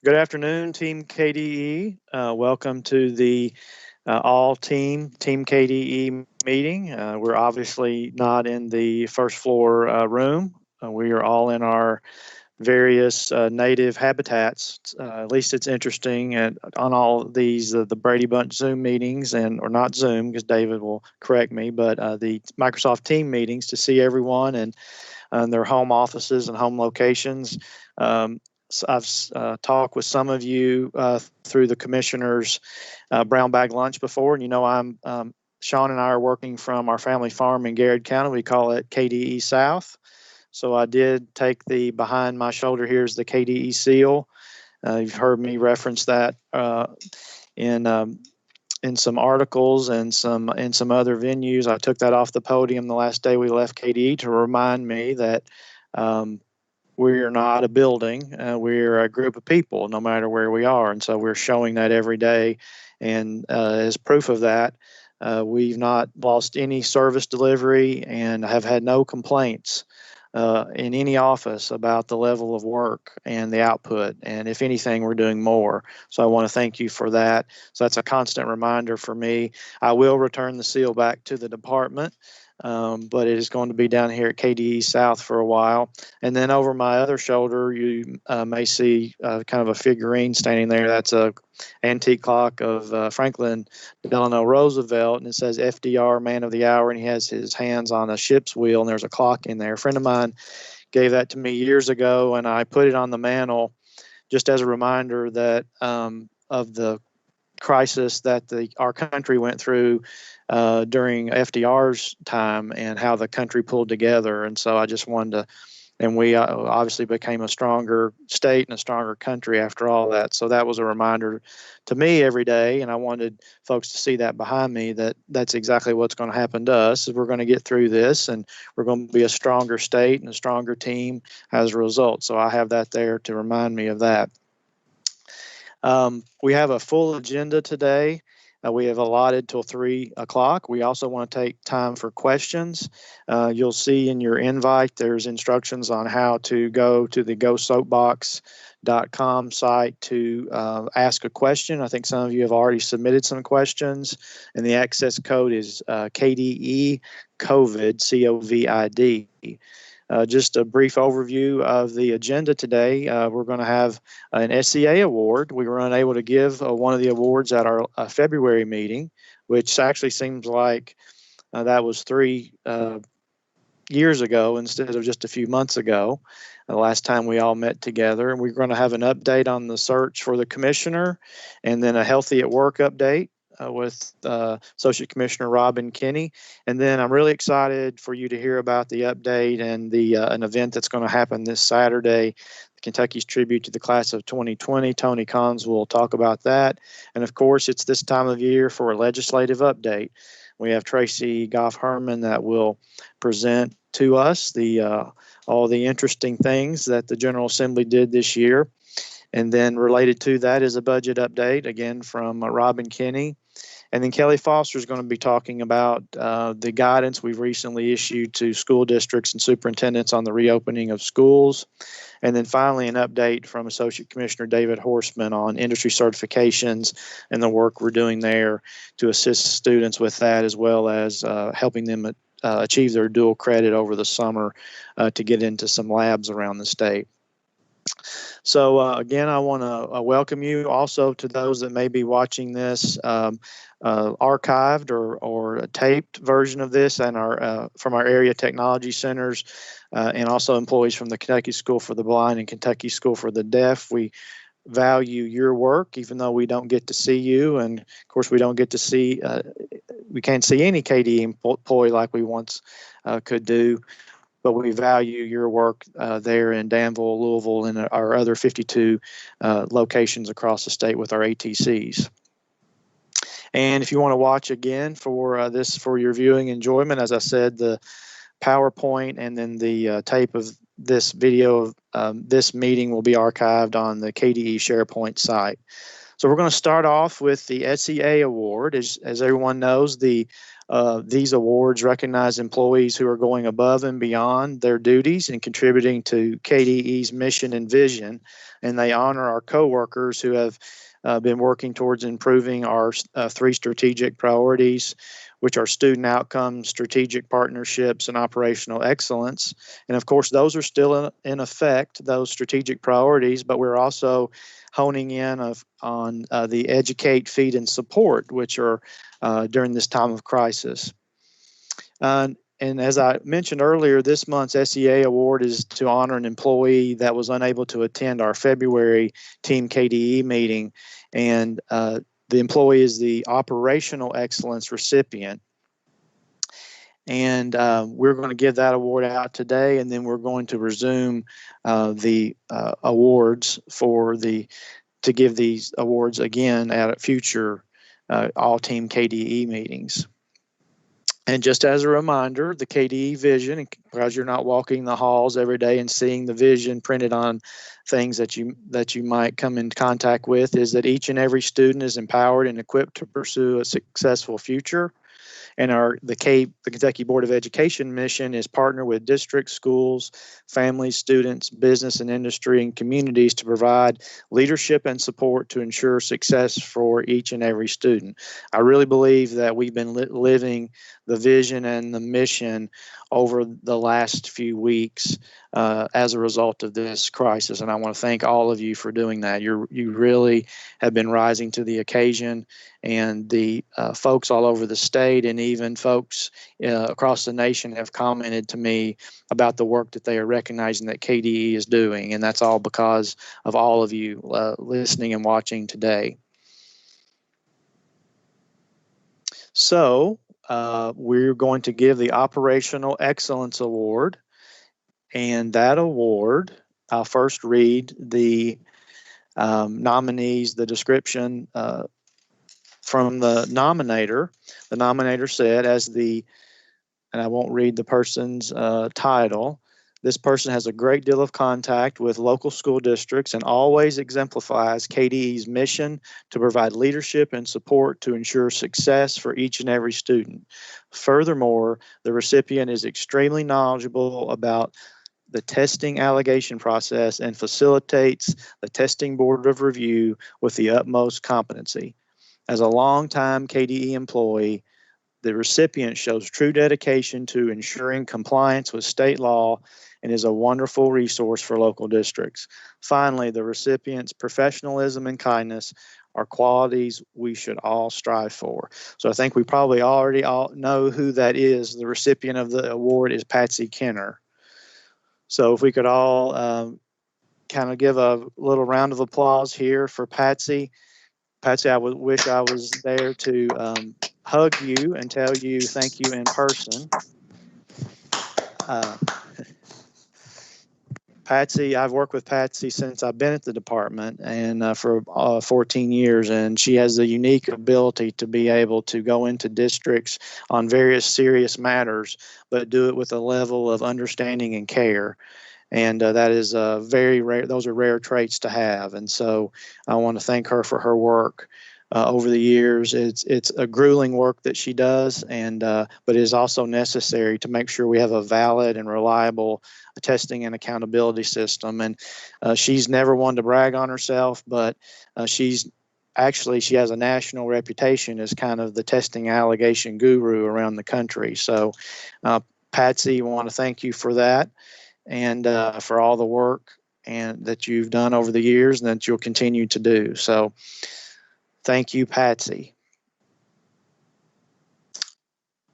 Good afternoon, Team KDE. Welcome to the Team KDE meeting. We're obviously not in the first floor room. We are all in our various native habitats. At least it's interesting on all of these, the Brady Bunch Zoom meetings, or not Zoom, because David will correct me, but the Microsoft Team meetings to see everyone and their home offices and home locations. So I've talked with some of you through the commissioner's brown bag lunch before, and Sean and I are working from our family farm in Garrett County. We call it KDE South. So I did take behind my shoulder here is the KDE seal. You've heard me reference that in some articles and some other venues. I took that off the podium the last day we left KDE to remind me that we're not a building. We're a group of people, no matter where we are. And so we're showing that every day. And as proof of that, we've not lost any service delivery and have had no complaints in any office about the level of work and the output. And if anything, we're doing more. So I want to thank you for that. So that's a constant reminder for me. I will return the seal back to the department. But it is going to be down here at KDE South for a while. And then over my other shoulder, you may see kind of a figurine standing there. That's a antique clock of Franklin Delano Roosevelt, and it says FDR, Man of the Hour, and he has his hands on a ship's wheel, and there's a clock in there. A friend of mine gave that to me years ago, and I put it on the mantle just as a reminder that of the crisis that our country went through during FDR's time and how the country pulled together. And so I just wanted to, and we obviously became a stronger state and a stronger country after all that. So that was a reminder to me every day. And I wanted folks to see that behind me, that that's exactly what's going to happen to us. Is we're going to get through this and we're going to be a stronger state and a stronger team as a result. So I have that there to remind me of that. We have a full agenda today. We have allotted till 3 o'clock. We also want to take time for questions. You'll see in your invite, there's instructions on how to go to the gosoapbox.com site to ask a question. I think some of you have already submitted some questions, and the access code is KDE COVID, COVID. Just a brief overview of the agenda today. We're going to have an SCA award. We were unable to give one of the awards at our February meeting, which actually seems like that was 3 years ago instead of just a few months ago, the last time we all met together. And we're going to have an update on the search for the commissioner, and then a Healthy at Work update with Associate Commissioner Robin Kinney. And then I'm really excited for you to hear about the update and an event that's going to happen this Saturday, Kentucky's tribute to the class of 2020. Tony Cons will talk about that. And of course, it's this time of year for a legislative update. We have Tracy Goff Herman that will present to us all the interesting things that the General Assembly did this year. And then related to that is a budget update, again, from Robin Kinney. And then Kelly Foster is going to be talking about the guidance we've recently issued to school districts and superintendents on the reopening of schools. And then finally, an update from Associate Commissioner David Horstman on industry certifications and the work we're doing there to assist students with that, as well as helping them achieve their dual credit over the summer to get into some labs around the state. So again, I want to welcome you also to those that may be watching this archived or a taped version of this, and from our area technology centers, and also employees from the Kentucky School for the Blind and Kentucky School for the Deaf. We value your work, even though we don't get to see you, and of course we don't get to see. We can't see any KDE employee like we once could do. But we value your work there in Danville, Louisville, and our other 52 locations across the state with our ATCs. And if you want to watch again for for your viewing enjoyment, as I said, the PowerPoint and then the tape of this video of this meeting will be archived on the KDE SharePoint site. So we're going to start off with the SCA award. As everyone knows, the These awards recognize employees who are going above and beyond their duties and contributing to KDE's mission and vision, and they honor our coworkers who have been working towards improving our three strategic priorities, which are student outcomes, strategic partnerships, and operational excellence. And of course, those are still in effect, those strategic priorities, but we're also honing in on the educate, feed, and support, which are during this time of crisis. And as I mentioned earlier, this month's SEA award is to honor an employee that was unable to attend our February Team KDE meeting. And the employee is the Operational Excellence recipient. And we're going to give that award out today, and then we're going to resume the awards to give these awards again at future all Team KDE meetings. And just as a reminder, the KDE vision, because you're not walking the halls every day and seeing the vision printed on things that you might come in contact with, is that each and every student is empowered and equipped to pursue a successful future. And the Kentucky Board of Education mission is partner with districts, schools, families, students, business and industry, and communities to provide leadership and support to ensure success for each and every student. I really believe that we've been living the vision and the mission over the last few weeks as a result of this crisis. And I want to thank all of you for doing that. You really have been rising to the occasion, and the folks all over the state and even folks across the nation have commented to me about the work that they are recognizing that KDE is doing. And that's all because of all of you listening and watching today. So we're going to give the Operational Excellence Award. And that award, I'll first read the nominees, the description from the nominator. The nominator said, and I won't read the person's title, this person has a great deal of contact with local school districts and always exemplifies KDE's mission to provide leadership and support to ensure success for each and every student. Furthermore, the recipient is extremely knowledgeable about the testing allegation process and facilitates the testing board of review with the utmost competency. As a longtime KDE employee, the recipient shows true dedication to ensuring compliance with state law and is a wonderful resource for local districts. Finally, the recipient's professionalism and kindness are qualities we should all strive for. So I think we probably already all know who that is. The recipient of the award is Patsy Kenner. So if we could all kind of give a little round of applause here for Patsy. Patsy, I would wish I was there to hug you and tell you thank you in person. Patsy, I've worked with Patsy since I've been at the department and for 14 years, and she has the unique ability to be able to go into districts on various serious matters, but do it with a level of understanding and care. And that is very rare. Those are rare traits to have. And so I want to thank her for her work over the years. It's a grueling work that she does, but it is also necessary to make sure we have a valid and reliable testing and accountability system. And she's never one to brag on herself, but she has a national reputation as kind of the testing allegation guru around the country. So Patsy, I want to thank you for that, and for all the work and that you've done over the years and that you'll continue to do. So thank you, Patsy.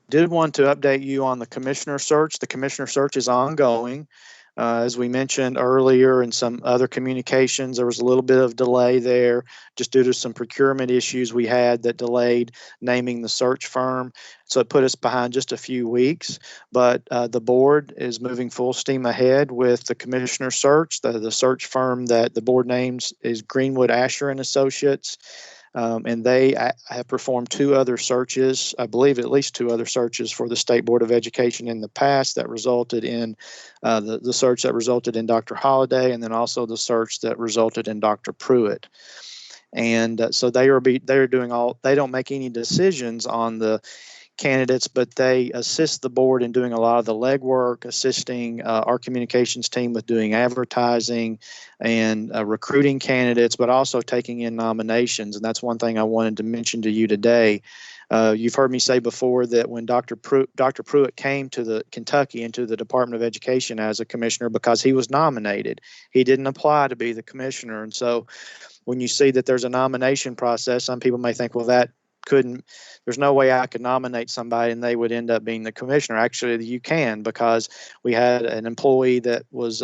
Did want to update you on the commissioner search. The commissioner search is ongoing. As we mentioned earlier in some other communications, there was a little bit of delay there just due to some procurement issues we had that delayed naming the search firm. So it put us behind just a few weeks. But the board is moving full steam ahead with the commissioner search. The search firm that the board names is Greenwood Asher and Associates. And they have performed two other searches, I believe at least two other searches for the State Board of Education in the past that resulted in the search that resulted in Dr. Holliday, and then also the search that resulted in Dr. Pruitt. And so they are doing all, they don't make any decisions on the candidates, but they assist the board in doing a lot of the legwork, assisting our communications team with doing advertising and recruiting candidates, but also taking in nominations. And that's one thing I wanted to mention to you today. You've heard me say before that when Dr. Pruitt came to the Kentucky into the Department of Education as a commissioner because he was nominated. He didn't apply to be the commissioner. And so when you see that there's a nomination process, some people may think, well, there's no way I could nominate somebody and they would end up being the commissioner. Actually, you can, because we had an employee that was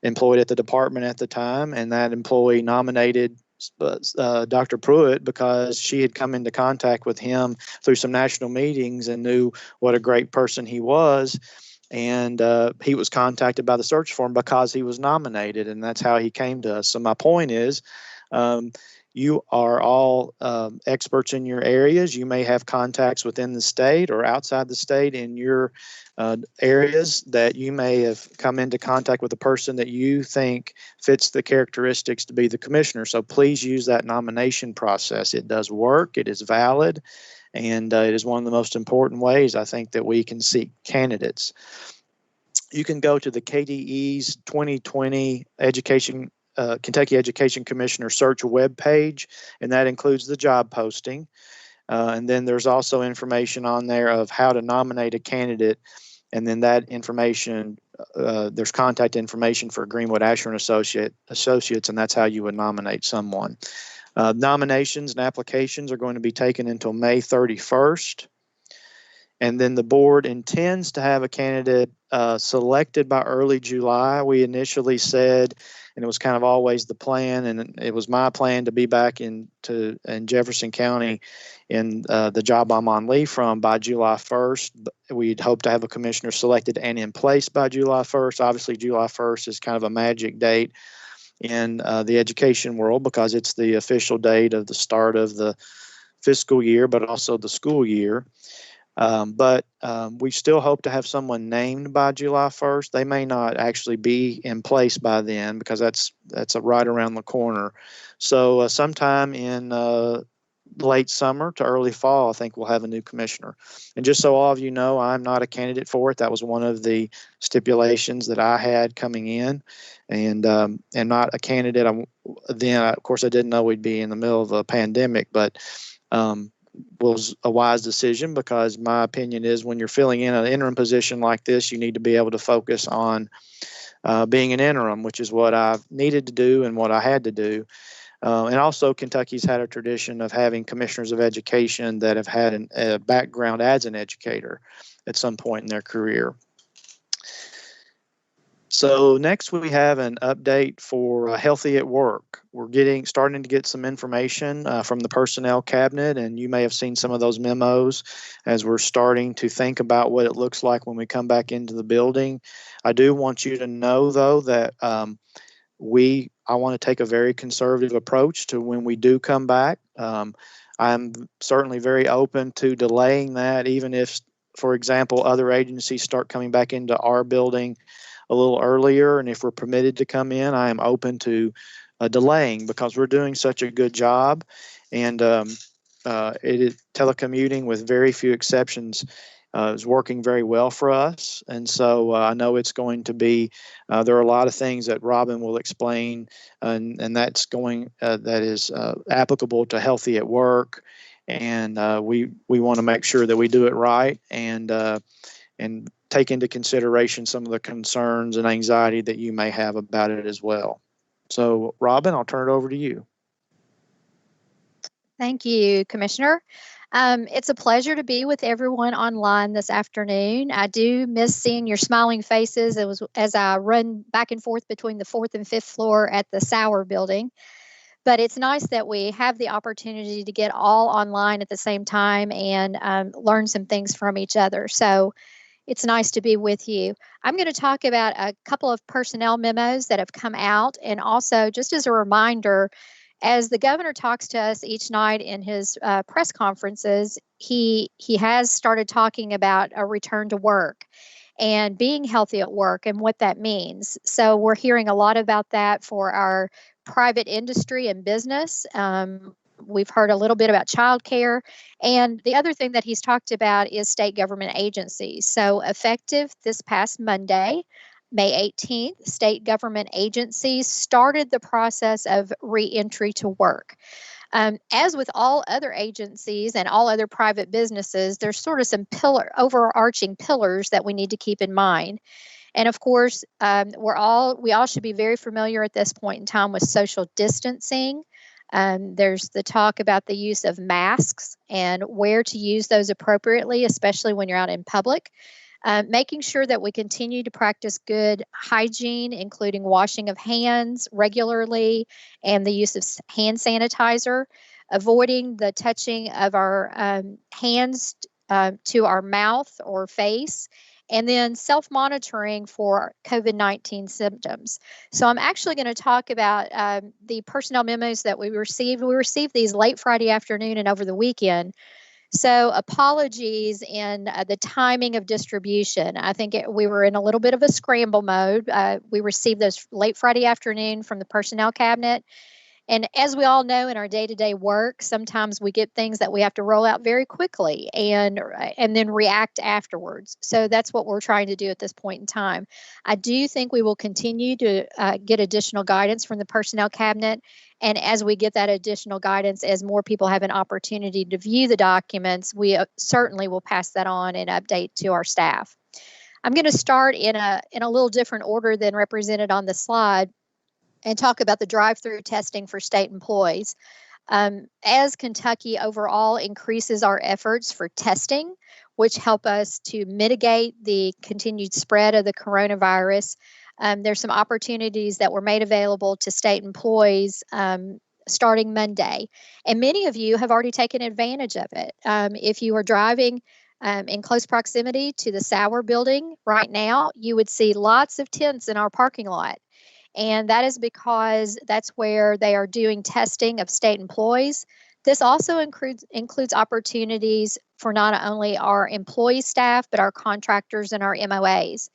employed at the department at the time, and that employee nominated Dr. Pruitt because she had come into contact with him through some national meetings and knew what a great person he was. And he was contacted by the search firm because he was nominated, and that's how he came to us. So my point is, you are all experts in your areas. You may have contacts within the state or outside the state in your areas that you may have come into contact with a person that you think fits the characteristics to be the commissioner. So please use that nomination process. It does work. It is valid. And it is one of the most important ways, I think, that we can seek candidates. You can go to the KDE's 2020 Kentucky Education Commissioner search webpage, and that includes the job posting. And then there's also information on there of how to nominate a candidate. And then that information, there's contact information for Greenwood Asher and Associates, and that's how you would nominate someone. Nominations and applications are going to be taken until May 31st. And then the board intends to have a candidate selected by early July. We initially said, and it was kind of always the plan, and it was my plan to be back in Jefferson County in the job I'm on leave from by July 1st. We'd hope to have a commissioner selected and in place by July 1st. Obviously, July 1st is kind of a magic date in the education world because it's the official date of the start of the fiscal year, but also the school year. But we still hope to have someone named by July 1st. They may not actually be in place by then because that's right around the corner. So sometime in late summer to early fall, I think we'll have a new commissioner. And just so all of you know, I'm not a candidate for it. That was one of the stipulations that I had coming in, and not a candidate. Then, of course, I didn't know we'd be in the middle of a pandemic, but was a wise decision because my opinion is when you're filling in an interim position like this, you need to be able to focus on being an interim, which is what I've needed to do and what I had to do. And also, Kentucky's had a tradition of having commissioners of education that have had a background as an educator at some point in their career. So next we have an update for Healthy at Work. We're starting to get some information from the personnel cabinet, and you may have seen some of those memos as we're starting to think about what it looks like when we come back into the building. I do want you to know, though, that I want to take a very conservative approach to when we do come back. I'm certainly very open to delaying that, even if, for example, other agencies start coming back into our building a little earlier, and if we're permitted to come in, I am open to delaying because we're doing such a good job, and it is telecommuting with very few exceptions is working very well for us. And so I know it's going to be, there are a lot of things that Robin will explain, and that's that is applicable to Healthy at Work, and we want to make sure that we do it right and take into consideration some of the concerns and anxiety that you may have about it as well. So, Robin, I'll turn it over to you. Thank you, Commissioner. It's a pleasure to be with everyone online this afternoon. I do miss seeing your smiling faces as I run back and forth between the 4th and 5th floor at the Sauer building. But it's nice that we have the opportunity to get all online at the same time and learn some things from each other. So it's nice to be with you. I'm going to talk about a couple of personnel memos that have come out, and also just as a reminder, as the governor talks to us each night in his press conferences, he has started talking about a return to work and being healthy at work and what that means. So we're hearing a lot about that for our private industry and business. We've heard a little bit about childcare. And the other thing that he's talked about is state government agencies. So effective this past Monday, May 18th, state government agencies started the process of reentry to work. As with all other agencies and all other private businesses, there's sort of some overarching pillars that we need to keep in mind. And of course, we all should be very familiar at this point in time with social distancing. There's the talk about the use of masks and where to use those appropriately, especially when you're out in public. Making sure that we continue to practice good hygiene, including washing of hands regularly and the use of hand sanitizer, avoiding the touching of our hands to our mouth or face, and then self-monitoring for COVID-19 symptoms. So I'm actually going to talk about the personnel memos that we received. We received these late Friday afternoon and over the weekend. So apologies in the timing of distribution. I think we were in a little bit of a scramble mode. We received those late Friday afternoon from the personnel cabinet. And as we all know in our day-to-day work, sometimes we get things that we have to roll out very quickly and then react afterwards. So that's what we're trying to do at this point in time. I do think we will continue to get additional guidance from the personnel cabinet. And as we get that additional guidance, as more people have an opportunity to view the documents, we certainly will pass that on and update to our staff. I'm going to start in a little different order than represented on the slide and talk about the drive-through testing for state employees. As Kentucky overall increases our efforts for testing, which help us to mitigate the continued spread of the coronavirus, there's some opportunities that were made available to state employees starting Monday. And many of you have already taken advantage of it. If you are driving in close proximity to the Sauer building right now, you would see lots of tents in our parking lot. And that is because that's where they are doing testing of state employees. This also includes opportunities for not only our employee staff, but our contractors and our MOAs.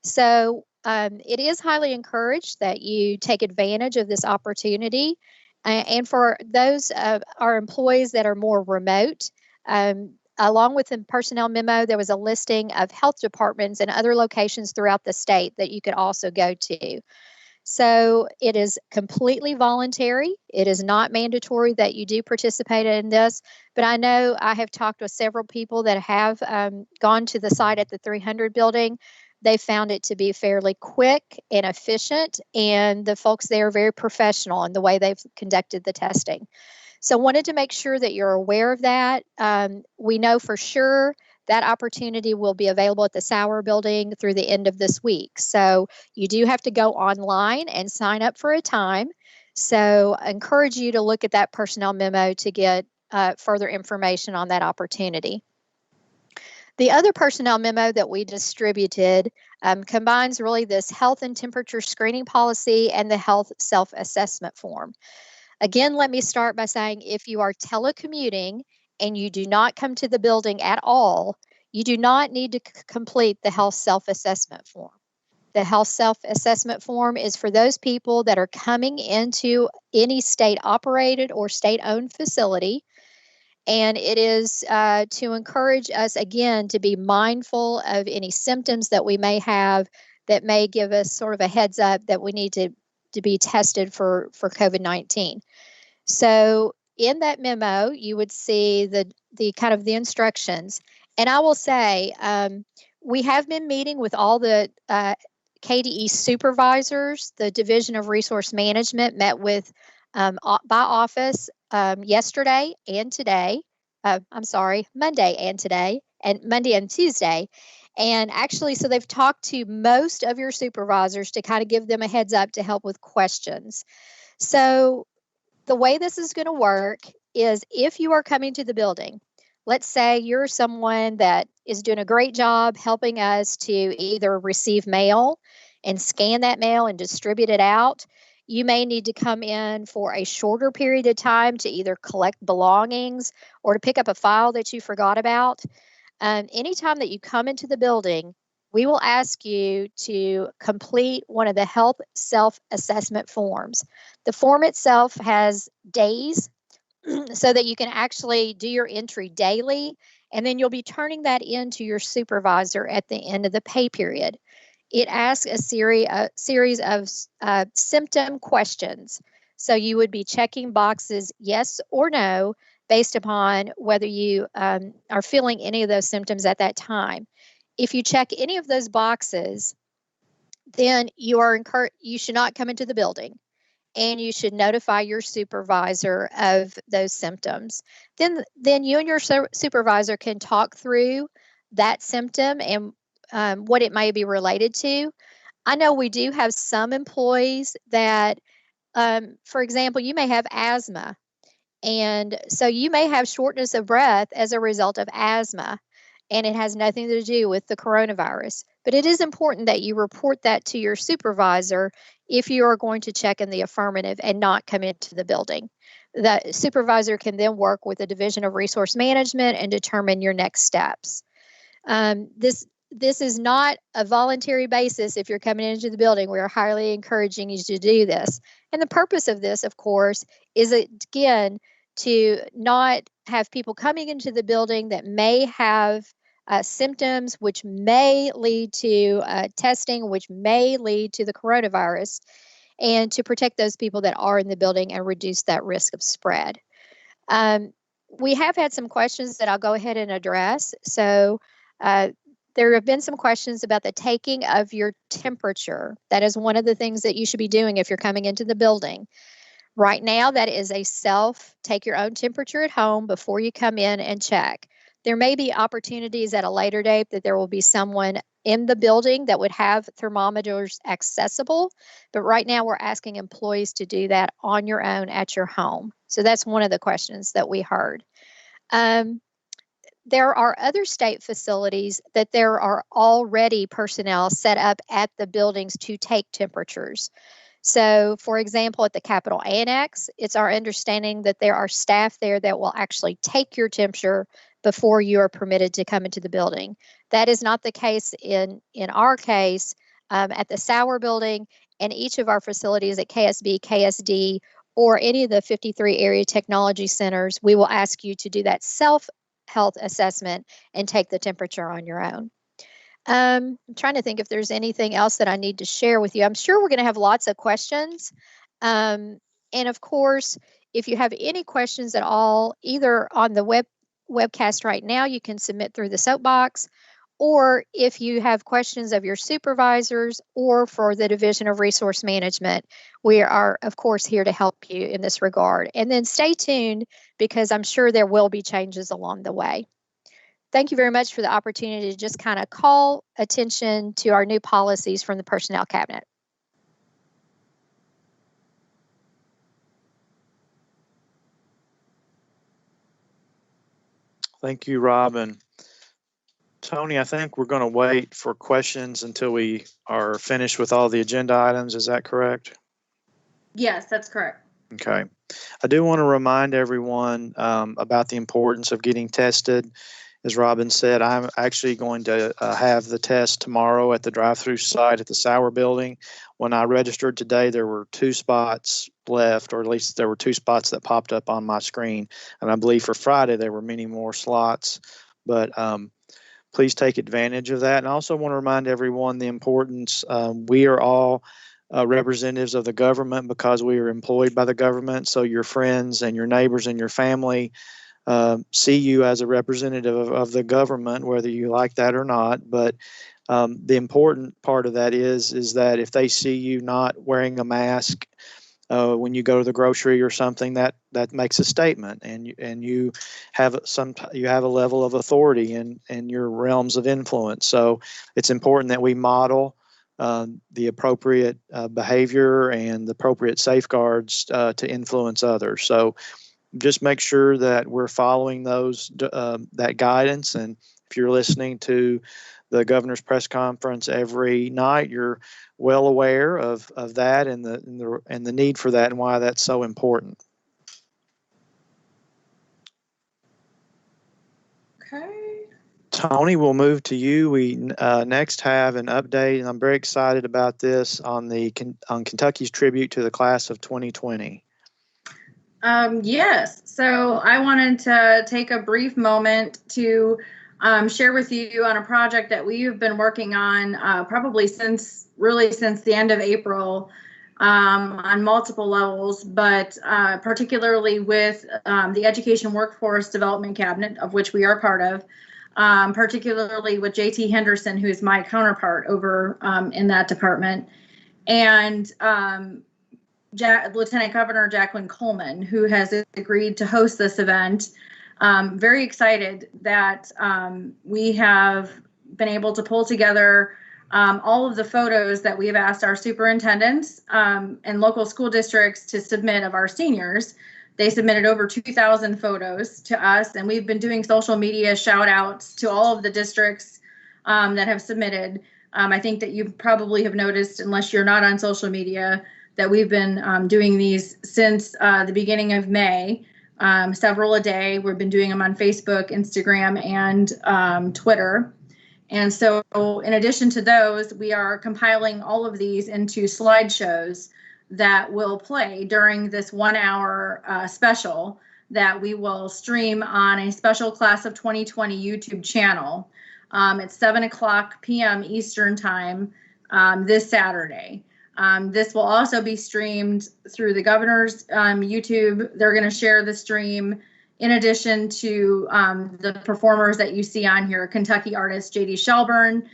So it is highly encouraged that you take advantage of this opportunity. And for those our employees that are more remote, along with the personnel memo, there was a listing of health departments and other locations throughout the state that you could also go to. So it is completely voluntary. It is not mandatory that you do participate in this, but I know I have talked with several people that have gone to the site at the 300 building. They found it to be fairly quick and efficient, and the folks there are very professional in the way they've conducted the testing. So wanted to make sure that you're aware of that. We know for sure that opportunity will be available at the Sauer building through the end of this week. So you do have to go online and sign up for a time. So I encourage you to look at that personnel memo to get further information on that opportunity. The other personnel memo that we distributed combines really this health and temperature screening policy and the health self-assessment form. Again, let me start by saying if you are telecommuting and you do not come to the building at all, you do not need to complete the health self-assessment form. The health self-assessment form is for those people that are coming into any state-operated or state-owned facility, and it is to encourage us, again, to be mindful of any symptoms that we may have that may give us sort of a heads up that we need to be tested for COVID-19. So in that memo, you would see the kind of the instructions. And I will say, we have been meeting with all the KDE supervisors. The Division of Resource Management met with by office yesterday and today. Monday and today, and Monday and Tuesday. And actually, so they've talked to most of your supervisors to kind of give them a heads up to help with questions. So the way this is going to work is if you are coming to the building, let's say you're someone that is doing a great job helping us to either receive mail and scan that mail and distribute it out. You may need to come in for a shorter period of time to either collect belongings or to pick up a file that you forgot about. Anytime that you come into the building, we will ask you to complete one of the health self-assessment forms. The form itself has days, so that you can actually do your entry daily, and then you'll be turning that into your supervisor at the end of the pay period. It asks a series of symptom questions. So you would be checking boxes yes or no based upon whether you are feeling any of those symptoms at that time. If you check any of those boxes, then you should not come into the building, and you should notify your supervisor of those symptoms. Then you and your supervisor can talk through that symptom and what it may be related to. I know we do have some employees that, for example, you may have asthma, and so you may have shortness of breath as a result of asthma, and it has nothing to do with the coronavirus. But it is important that you report that to your supervisor if you are going to check in the affirmative and not come into the building. The supervisor can then work with the Division of Resource Management and determine your next steps. This is not a voluntary basis. If you're coming into the building, we are highly encouraging you to do this. And the purpose of this, of course, is again to not have people coming into the building that may have symptoms which may lead to testing, which may lead to the coronavirus, and to protect those people that are in the building and reduce that risk of spread. We have had some questions that I'll go ahead and address. So there have been some questions about the taking of your temperature. That is one of the things that you should be doing if you're coming into the building. Right now, that is a take your own temperature at home before you come in and check. There may be opportunities at a later date that there will be someone in the building that would have thermometers accessible, but right now we're asking employees to do that on your own at your home. So that's one of the questions that we heard. There are other state facilities that there are already personnel set up at the buildings to take temperatures. So, for example, at the Capitol Annex, it's our understanding that there are staff there that will actually take your temperature before you are permitted to come into the building. That is not the case in our case at the Sauer building, and each of our facilities at KSB, KSD, or any of the 53 area technology centers. We will ask you to do that self-health assessment and take the temperature on your own. I'm trying to think if there's anything else that I need to share with you. I'm sure we're going to have lots of questions. And of course, if you have any questions at all, either on the webcast right now, you can submit through the soapbox, or if you have questions of your supervisors or for the Division of Resource Management, we are, of course, here to help you in this regard. And then stay tuned, because I'm sure there will be changes along the way. Thank you very much for the opportunity to just kind of call attention to our new policies from the Personnel Cabinet. Thank you, Robin. Tony, I think we're going to wait for questions until we are finished with all the agenda items. Is that correct? Yes, that's correct. Okay. I do want to remind everyone about the importance of getting tested. As Robin said, I'm actually going to have the test tomorrow at the drive-through site at the Sauer building. When I registered today, there were 2 spots left, or at least there were 2 spots that popped up on my screen. And I believe for Friday, there were many more slots. But please take advantage of that. And I also want to remind everyone the importance. We are all representatives of the government because we are employed by the government. So your friends and your neighbors and your family see you as a representative of the government, whether you like that or not. But the important part of that is that if they see you not wearing a mask when you go to the grocery or something, that makes a statement, and you have a level of authority in your realms of influence. So it's important that we model the appropriate behavior and the appropriate safeguards to influence others. So just make sure that we're following that guidance. And if you're listening to the governor's press conference every night, you're well aware of that and the need for that and why that's so important. Okay. Tony, we'll move to you. We next have an update, and I'm very excited about this on Kentucky's tribute to the class of 2020. Yes. So I wanted to take a brief moment to share with you on a project that we have been working on probably since the end of April on multiple levels, but particularly with the Education Workforce Development Cabinet, of which we are part of, particularly with JT Henderson, who is my counterpart over in that department, and Lieutenant Governor Jacqueline Coleman, who has agreed to host this event. Very excited that we have been able to pull together all of the photos that we have asked our superintendents and local school districts to submit of our seniors. They submitted over 2,000 photos to us, and we've been doing social media shout outs to all of the districts that have submitted. I think that you probably have noticed, unless you're not on social media, that we've been doing these since the beginning of May, several a day. We've been doing them on Facebook, Instagram, and Twitter. And so in addition to those, we are compiling all of these into slideshows that will play during this 1 hour special that we will stream on a special Class of 2020 YouTube channel. It's 7:00 p.m. Eastern Time this Saturday. This will also be streamed through the governor's YouTube. They're going to share the stream in addition to the performers that you see on here, Kentucky artist J.D. Shelburne,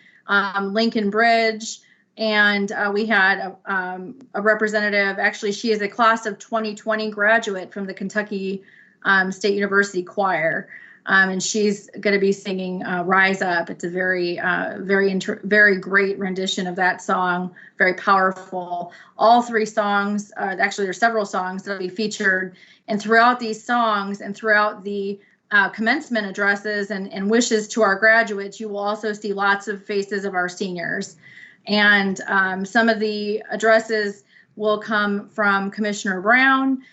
Lincoln Bridge, and we had a representative. Actually, she is a Class of 2020 graduate from the Kentucky State University Choir. And she's going to be singing Rise Up. It's a very great rendition of that song, very powerful. All three songs, actually there's several songs that will be featured. And throughout these songs and throughout the commencement addresses and wishes to our graduates, you will also see lots of faces of our seniors. And some of the addresses will come from Commissioner Brown,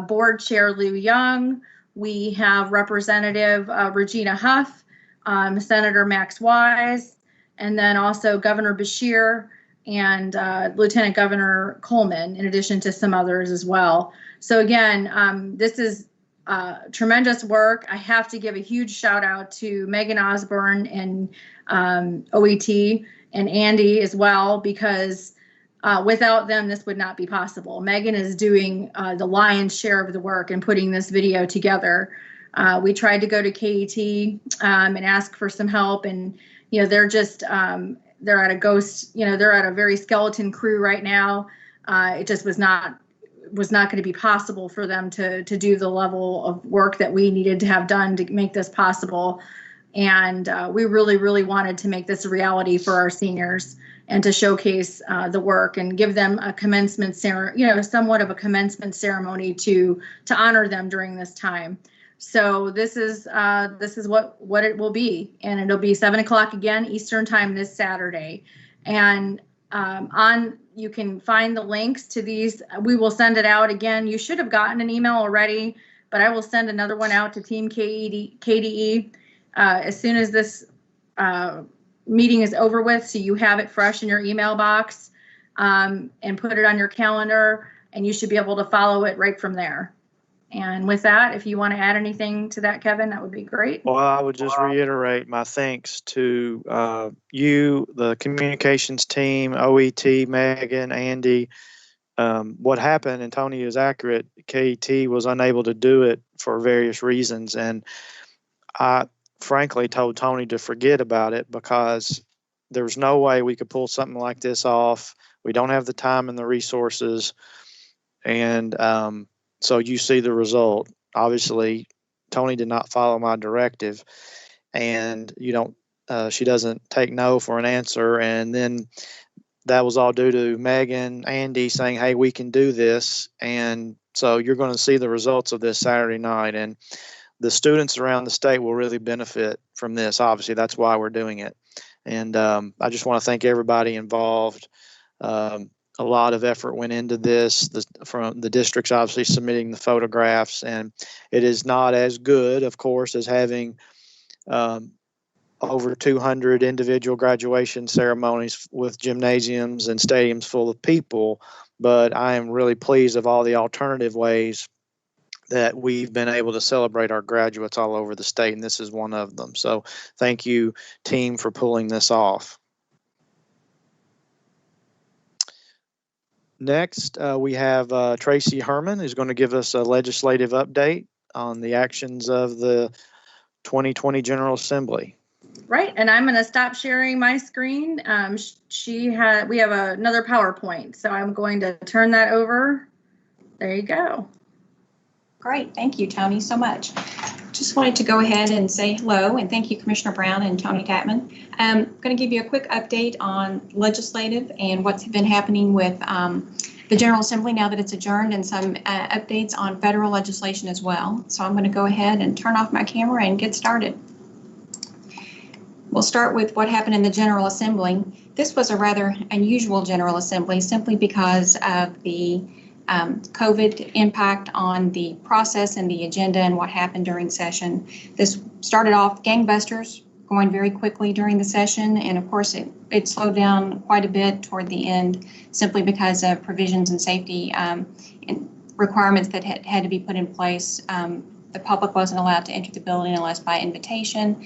Board Chair Lou Young. We have Representative Regina Huff, Senator Max Wise, and then also Governor Beshear and Lieutenant Governor Coleman, in addition to some others as well. So again, this is tremendous work. I have to give a huge shout out to Megan Osborne and OET and Andy as well, because without them, this would not be possible. Megan is doing the lion's share of the work and putting this video together. We tried to go to KDE and ask for some help, and they're just they're at a ghost. They're at a very skeleton crew right now. It just was not going to be possible for them to do the level of work that we needed to have done to make this possible. And we really wanted to make this a reality for our seniors and to showcase the work and give them a commencement ceremony, somewhat of a commencement ceremony to honor them during this time. So this is what it will be, and it'll be 7:00 again Eastern Time this Saturday. And you can find the links to these. We will send it out again. You should have gotten an email already, but I will send another one out to Team KDE as soon as this meeting is over with, so you have it fresh in your email box, and put it on your calendar, and you should be able to follow it right from there. And with that, if you want to add anything to that, Kevin, that would be great. Well, I would just reiterate my thanks to you, the communications team, OET, Megan, Andy. What happened, and Tony is accurate, KET was unable to do it for various reasons, and I frankly told Tony to forget about it because there's no way we could pull something like this off. We don't have the time and the resources. And so you see the result. Obviously, Tony did not follow my directive, and she doesn't take no for an answer. And then that was all due to Megan, Andy saying, hey, we can do this. And so you're going to see the results of this Saturday night. And the students around the state will really benefit from this. Obviously, that's why we're doing it. And I just want to thank everybody involved. A lot of effort went into this from the districts, obviously submitting the photographs. And it is not as good, of course, as having over 200 individual graduation ceremonies with gymnasiums and stadiums full of people. But I am really pleased of all the alternative ways that we've been able to celebrate our graduates all over the state, and this is one of them. So thank you, team, for pulling this off. Next, we have Tracy Herman, who's going to give us a legislative update on the actions of the 2020 General Assembly. Right, and I'm going to stop sharing my screen. We have another PowerPoint, so I'm going to turn that over. There you go. Great, thank you, Tony, so much. Just wanted to go ahead and say hello, and thank you, Commissioner Brown and Tony Tatman. I'm going to give you a quick update on legislative and what's been happening with the General Assembly now that it's adjourned, and some updates on federal legislation as well. So I'm going to go ahead and turn off my camera and get started. We'll start with what happened in the General Assembly. This was a rather unusual General Assembly simply because of the COVID impact on the process and the agenda and what happened during session. This started off gangbusters, going very quickly during the session, and of course it slowed down quite a bit toward the end simply because of provisions and safety and requirements that had to be put in place. The public wasn't allowed to enter the building unless by invitation.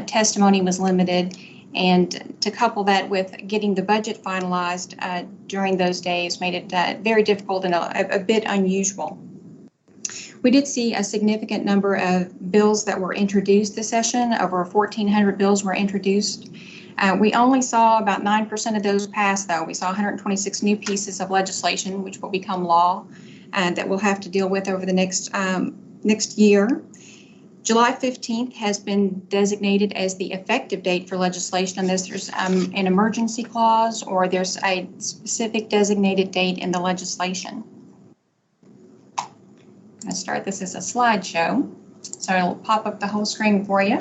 Testimony was limited. And to couple that with getting the budget finalized during those days made it very difficult and a bit unusual. We did see a significant number of bills that were introduced this session. Over 1,400 bills were introduced. We only saw about 9% of those pass, though. We saw 126 new pieces of legislation, which will become law, that we'll have to deal with over the next year. July 15th has been designated as the effective date for legislation unless there's an emergency clause or there's a specific designated date in the legislation. I'm going to start this as a slideshow, so it'll pop up the whole screen for you.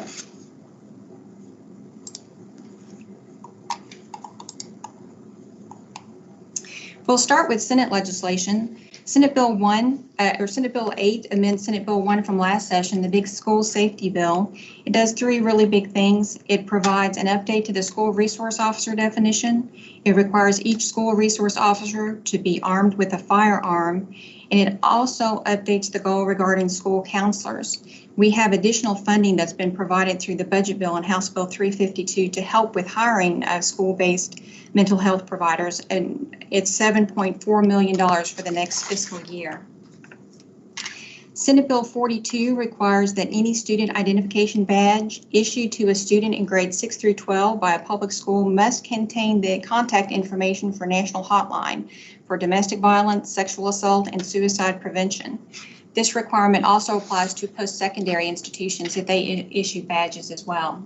We'll start with Senate legislation. Senate Bill 8 amends Senate Bill 1 from last session, the big school safety bill. It does three really big things. It provides an update to the school resource officer definition. It requires each school resource officer to be armed with a firearm. And it also updates the goal regarding school counselors. We have additional funding that's been provided through the budget bill and House Bill 352 to help with hiring school-based mental health providers, and it's $7.4 million for the next fiscal year. Senate Bill 42 requires that any student identification badge issued to a student in grades 6 through 12 by a public school must contain the contact information for National Hotline for domestic violence, sexual assault, and suicide prevention. This requirement also applies to post-secondary institutions if they issue badges as well.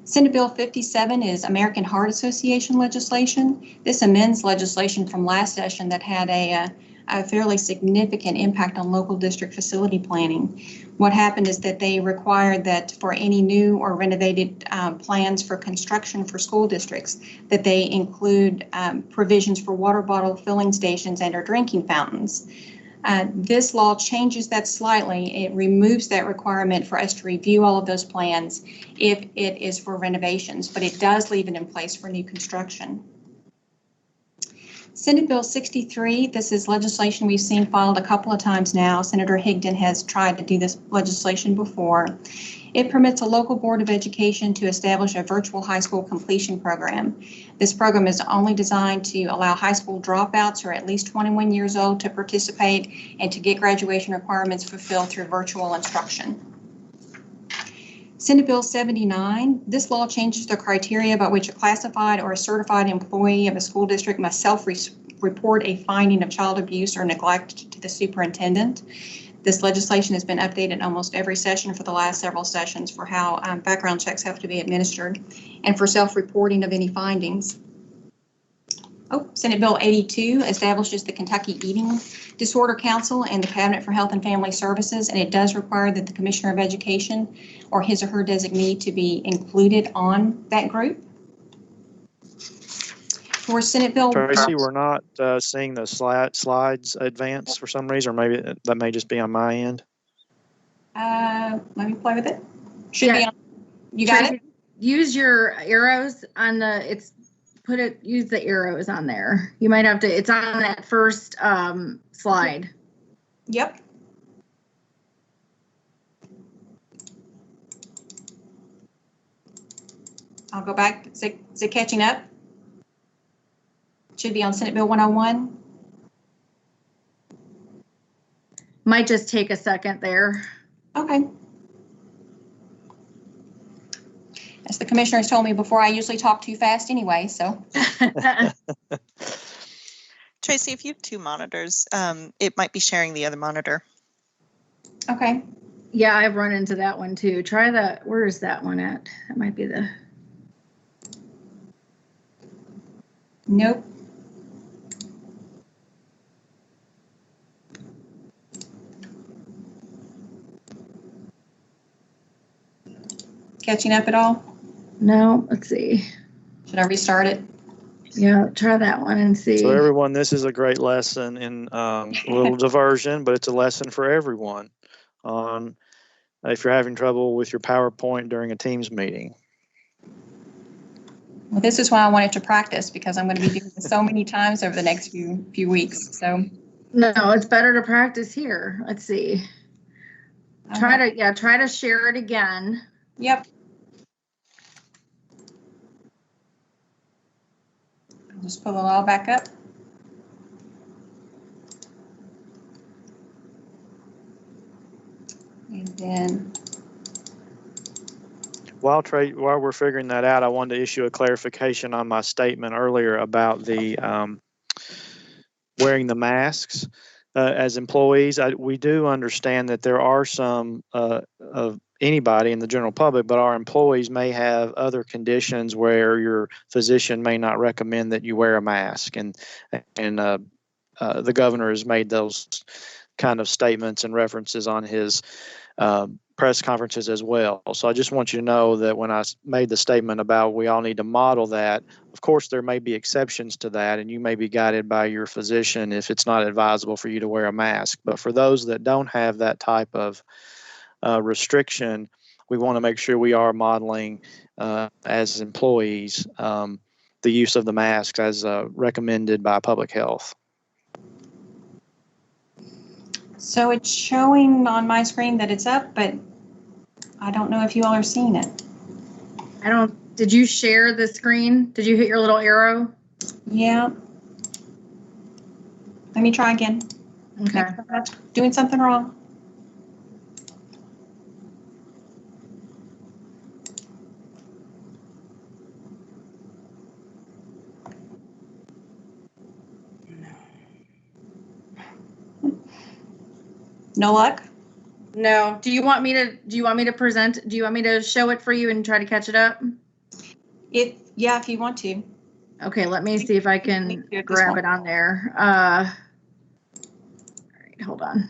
Senate Bill 57 is American Heart Association legislation. This amends legislation from last session that had a fairly significant impact on local district facility planning. What happened is that they required that for any new or renovated plans for construction for school districts, that they include provisions for water bottle filling stations and or drinking fountains. This law changes that slightly. It removes that requirement for us to review all of those plans if it is for renovations, but it does leave it in place for new construction. Senate Bill 63, this is legislation we've seen filed a couple of times now. Senator Higdon has tried to do this legislation before. It permits a local board of education to establish a virtual high school completion program. This program is only designed to allow high school dropouts who are at least 21 years old to participate and to get graduation requirements fulfilled through virtual instruction. Senate Bill 79, this law changes the criteria by which a classified or a certified employee of a school district must self-report a finding of child abuse or neglect to the superintendent. This legislation has been updated almost every session for the last several sessions for how background checks have to be administered and for self-reporting of any findings. Senate Bill 82 establishes the Kentucky Eating Disorder Council and the Cabinet for Health and Family Services, and it does require that the Commissioner of Education or his or her designee to be included on that group. For Senate Bill... Tracy, we're not seeing the slides advance for some reason, or maybe that may just be on my end. Let me play with it. Should be on. You got Tracy, it? Use your arrows on the, use the arrows on there. You might have to, it's on that first slide. Yep. I'll go back. Is it catching up? Should be on Senate Bill 101. Might just take a second there. Okay. As the commissioners told me before, I usually talk too fast anyway, so. Tracy, if you have two monitors, it might be sharing the other monitor. Okay. Yeah, I've run into that one too. Try that. Where is that one at? That might be the. Nope. Catching up at all? No, let's see. Should I restart it? Yeah, try that one and see. So everyone, this is a great lesson in a little diversion, but it's a lesson for everyone on if you're having trouble with your PowerPoint during a Teams meeting. Well, this is why I wanted to practice, because I'm going to be doing this so many times over the next few weeks. So No, it's better to practice here. Let's see. Try to share it again. Yep. I'll just pull it all back up. And then While we're figuring that out, I wanted to issue a clarification on my statement earlier about the wearing the masks. As employees, we do understand that there are some of anybody in the general public, but our employees may have other conditions where your physician may not recommend that you wear a mask, and the governor has made those kind of statements and references on his press conferences as well. So I just want you to know that when I made the statement about we all need to model that, of course there may be exceptions to that, and you may be guided by your physician if it's not advisable for you to wear a mask. But for those that don't have that type of restriction, we want to make sure we are modeling as employees the use of the masks as recommended by public health. so it's showing on my screen that it's up, but I don't know if you all are seeing it. Did you share the screen? Did you hit your little arrow? Yeah. Let me try again. Okay. Make sure I'm not doing something wrong. No luck? No. Do you want me to present? Do you want me to show it for you and try to catch it up? Yeah, if you want to. Okay, let me see if I can grab it on there. All right, hold on.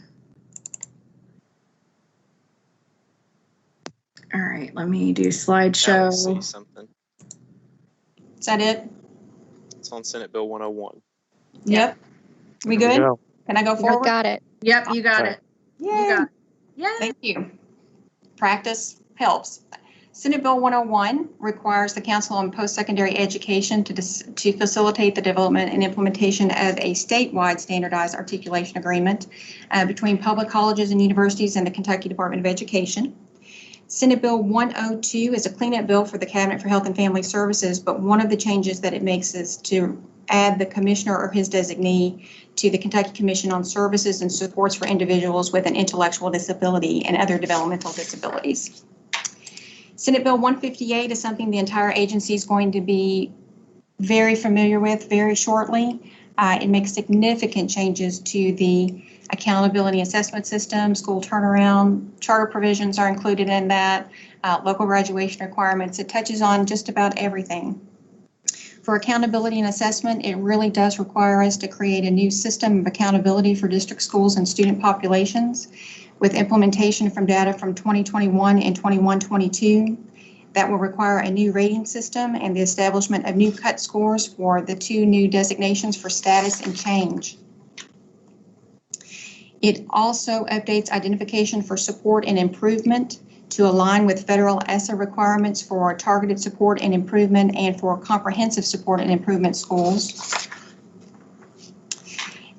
All right, let me do Now we slideshow. see something. Is that it? It's on Senate Bill 101. Yep. We There we good? go. Can I go You forward? got it. Yep, you got Okay. it. Yay. You got it. Yeah. Thank you. Practice helps. Senate Bill 101 requires the Council on Post-Secondary Education to facilitate the development and implementation of a statewide standardized articulation agreement between public colleges and universities and the Kentucky Department of Education. Senate Bill 102 is a cleanup bill for the Cabinet for Health and Family Services, but one of the changes that it makes is to add the commissioner or his designee to the Kentucky Commission on Services and Supports for Individuals with an Intellectual Disability and Other Developmental Disabilities. Senate Bill 158 is something the entire agency is going to be very familiar with very shortly. It makes significant changes to the accountability assessment system, school turnaround, charter provisions are included in that, local graduation requirements. It touches on just about everything. For accountability and assessment, it really does require us to create a new system of accountability for district schools and student populations with implementation from data from 2021 and 21-22. That will require a new rating system and the establishment of new cut scores for the two new designations for status and change. It also updates identification for support and improvement to align with federal ESSA requirements for targeted support and improvement and for comprehensive support and improvement schools.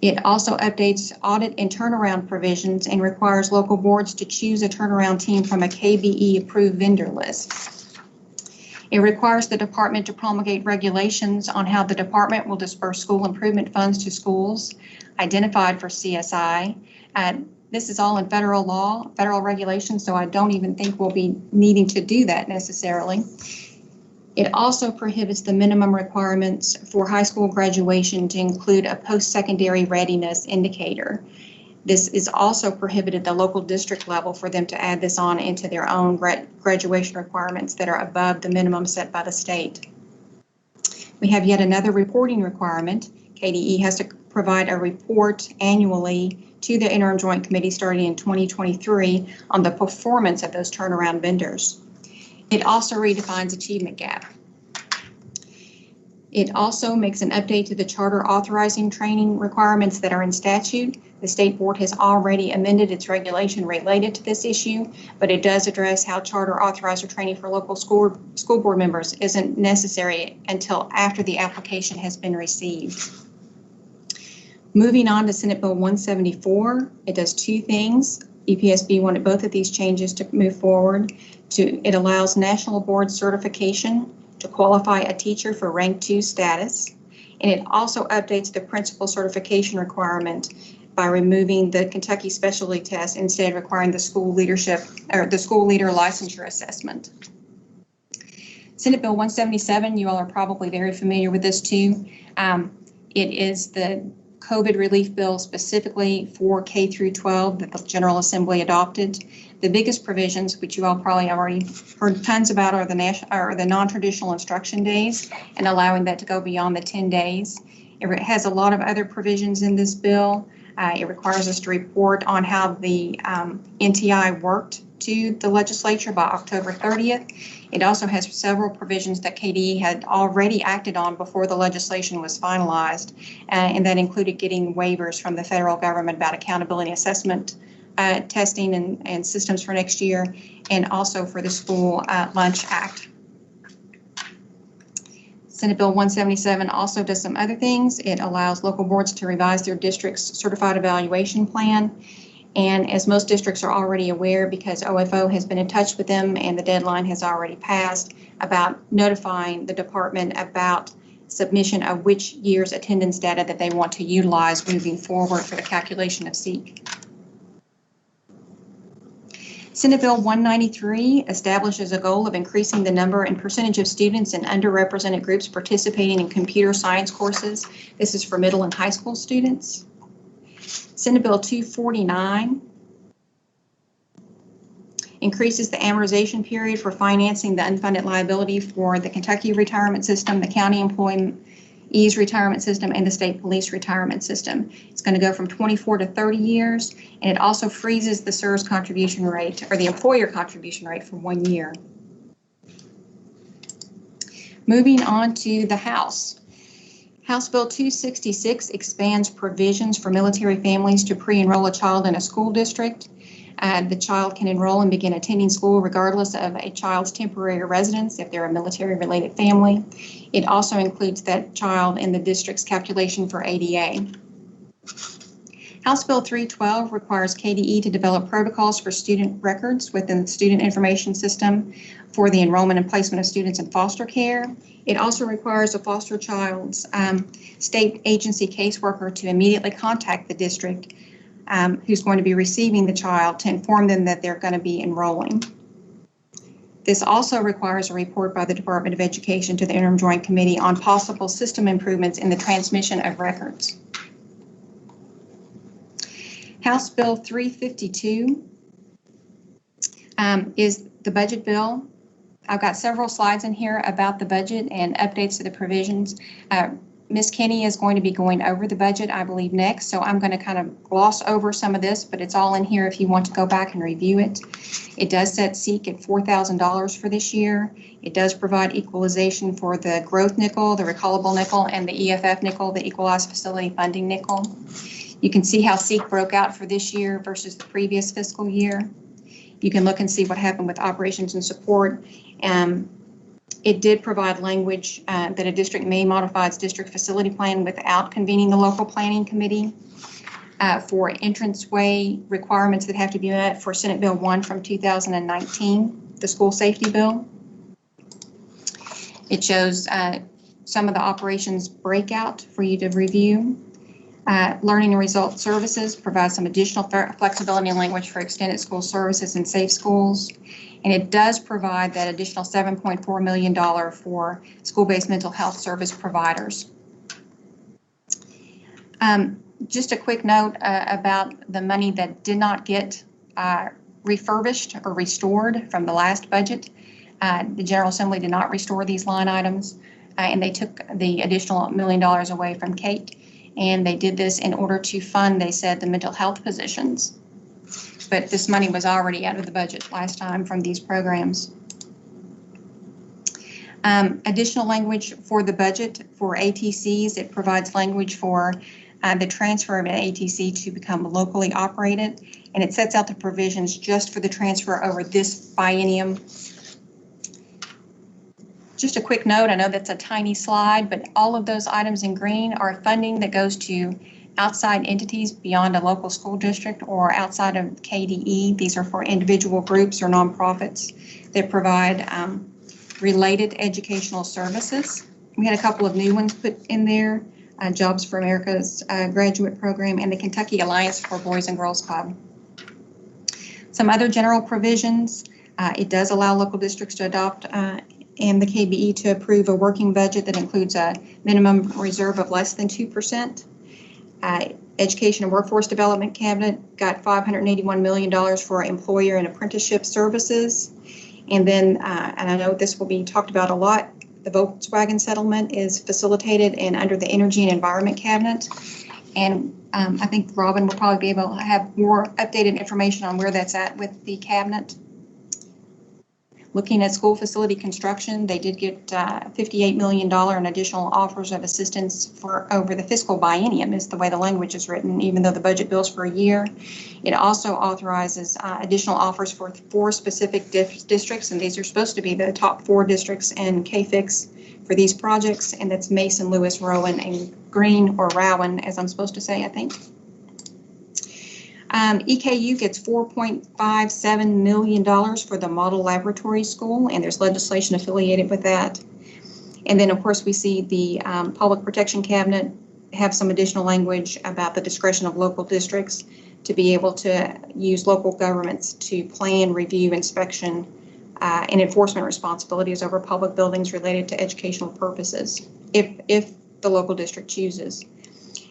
It also updates audit and turnaround provisions and requires local boards to choose a turnaround team from a KDE approved vendor list. It requires the department to promulgate regulations on how the department will disperse school improvement funds to schools identified for CSI. This is all in federal law, federal regulations, so I don't even think we'll be needing to do that necessarily. It also prohibits the minimum requirements for high school graduation to include a post-secondary readiness indicator. This is also prohibited at the local district level for them to add this on into their own graduation requirements that are above the minimum set by the state. We have yet another reporting requirement. KDE has to provide a report annually to the Interim Joint Committee starting in 2023 on the performance of those turnaround vendors. It also redefines achievement gap. It also makes an update to the charter authorizing training requirements that are in statute. The state board has already amended its regulation related to this issue, but it does address how charter authorizer training for local school board members isn't necessary until after the application has been received. Moving on to Senate Bill 174, it does two things. EPSB wanted both of these changes to move forward. It allows national board certification to qualify a teacher for rank 2 status, and it also updates the principal certification requirement by removing the Kentucky specialty test, instead requiring the school leadership or the school leader licensure assessment. Senate Bill 177, you all are probably very familiar with this too. It is the COVID relief bill specifically for K through 12 that the General Assembly adopted. The biggest provisions, which you all probably already heard tons about, are the non-traditional instruction days and allowing that to go beyond the 10 days. It has a lot of other provisions in this bill. It requires us to report on how the NTI worked to the legislature by October 30th. It also has several provisions that KDE had already acted on before the legislation was finalized, and that included getting waivers from the federal government about accountability assessment testing and systems for next year, and also for the School Lunch Act. Senate Bill 177 also does some other things. It allows local boards to revise their district's certified evaluation plan. And as most districts are already aware, because OFO has been in touch with them and the deadline has already passed, about notifying the department about submission of which year's attendance data that they want to utilize moving forward for the calculation of SEEK. Senate Bill 193 establishes a goal of increasing the number and percentage of students in underrepresented groups participating in computer science courses. This is for middle and high school students. Senate Bill 249 increases the amortization period for financing the unfunded liability for the Kentucky retirement system, the county employees retirement system, and the state police retirement system. It's going to go from 24 to 30 years, and it also freezes the CSRS contribution rate, or the employer contribution rate, for 1 year. Moving on to the House. House Bill 266 expands provisions for military families to pre-enroll a child in a school district. The child can enroll and begin attending school regardless of a child's temporary residence if they're a military-related family. It also includes that child in the district's calculation for ADA. House Bill 312 requires KDE to develop protocols for student records within the student information system for the enrollment and placement of students in foster care. It also requires a foster child's state agency caseworker to immediately contact the district who's going to be receiving the child to inform them that they're going to be enrolling. This also requires a report by the Department of Education to the Interim Joint Committee on possible system improvements in the transmission of records. House Bill 352 is the budget bill. I've got several slides in here about the budget and updates to the provisions. Ms. Kinney is going to be going over the budget, I believe, next, so I'm going to kind of gloss over some of this, but it's all in here if you want to go back and review it. It does set SEEK at $4,000 for this year. It does provide equalization for the growth nickel, the recallable nickel, and the EFF nickel, the equalized facility funding nickel. You can see how SEEK broke out for this year versus the previous fiscal year. You can look and see what happened with operations and support. It did provide language that a district may modify its district facility plan without convening the local planning committee for entranceway requirements that have to be met for Senate Bill 1 from 2019, the school safety bill. It shows some of the operations breakout for you to review. Learning and Result Services provides some additional flexibility in language for extended school services and safe schools. And it does provide that additional $7.4 million for school-based mental health service providers. Just a quick note about the money that did not get refurbished or restored from the last budget. The General Assembly did not restore these line items, and they took the additional $1 million away from Kate. And they did this in order to fund, they said, the mental health positions. But this money was already out of the budget last time from these programs. Additional language for the budget for ATCs. It provides language for the transfer of an ATC to become locally operated, and it sets out the provisions just for the transfer over this biennium. Just a quick note, I know that's a tiny slide, but all of those items in green are funding that goes to outside entities beyond a local school district or outside of KDE. These are for individual groups or nonprofits that provide related educational services. We had a couple of new ones put in there, Jobs for America's graduate program and the Kentucky Alliance for Boys and Girls Club. Some other general provisions, it does allow local districts to adopt and the KBE to approve a working budget that includes a minimum reserve of less than 2%. Education and Workforce Development Cabinet got $581 million for employer and apprenticeship services. And then, and I know this will be talked about a lot, the Volkswagen settlement is facilitated and under the Energy and Environment Cabinet. And I think Robin will probably be able to have more updated information on where that's at with the cabinet. Looking at school facility construction, they did get $58 million in additional offers of assistance for over the fiscal biennium is the way the language is written, even though the budget bills for a year. It also authorizes additional offers for 4 specific districts, and these are supposed to be the top 4 districts in KFIX for these projects, and that's Mason, Lewis, Rowan, and Green, or Rowan, as I'm supposed to say, I think. EKU gets $4.57 million for the model laboratory school, and there's legislation affiliated with that. And then, of course, we see the Public Protection Cabinet have some additional language about the discretion of local districts to be able to use local governments to plan, review, inspection, and enforcement responsibilities over public buildings related to educational purposes, if the local district chooses.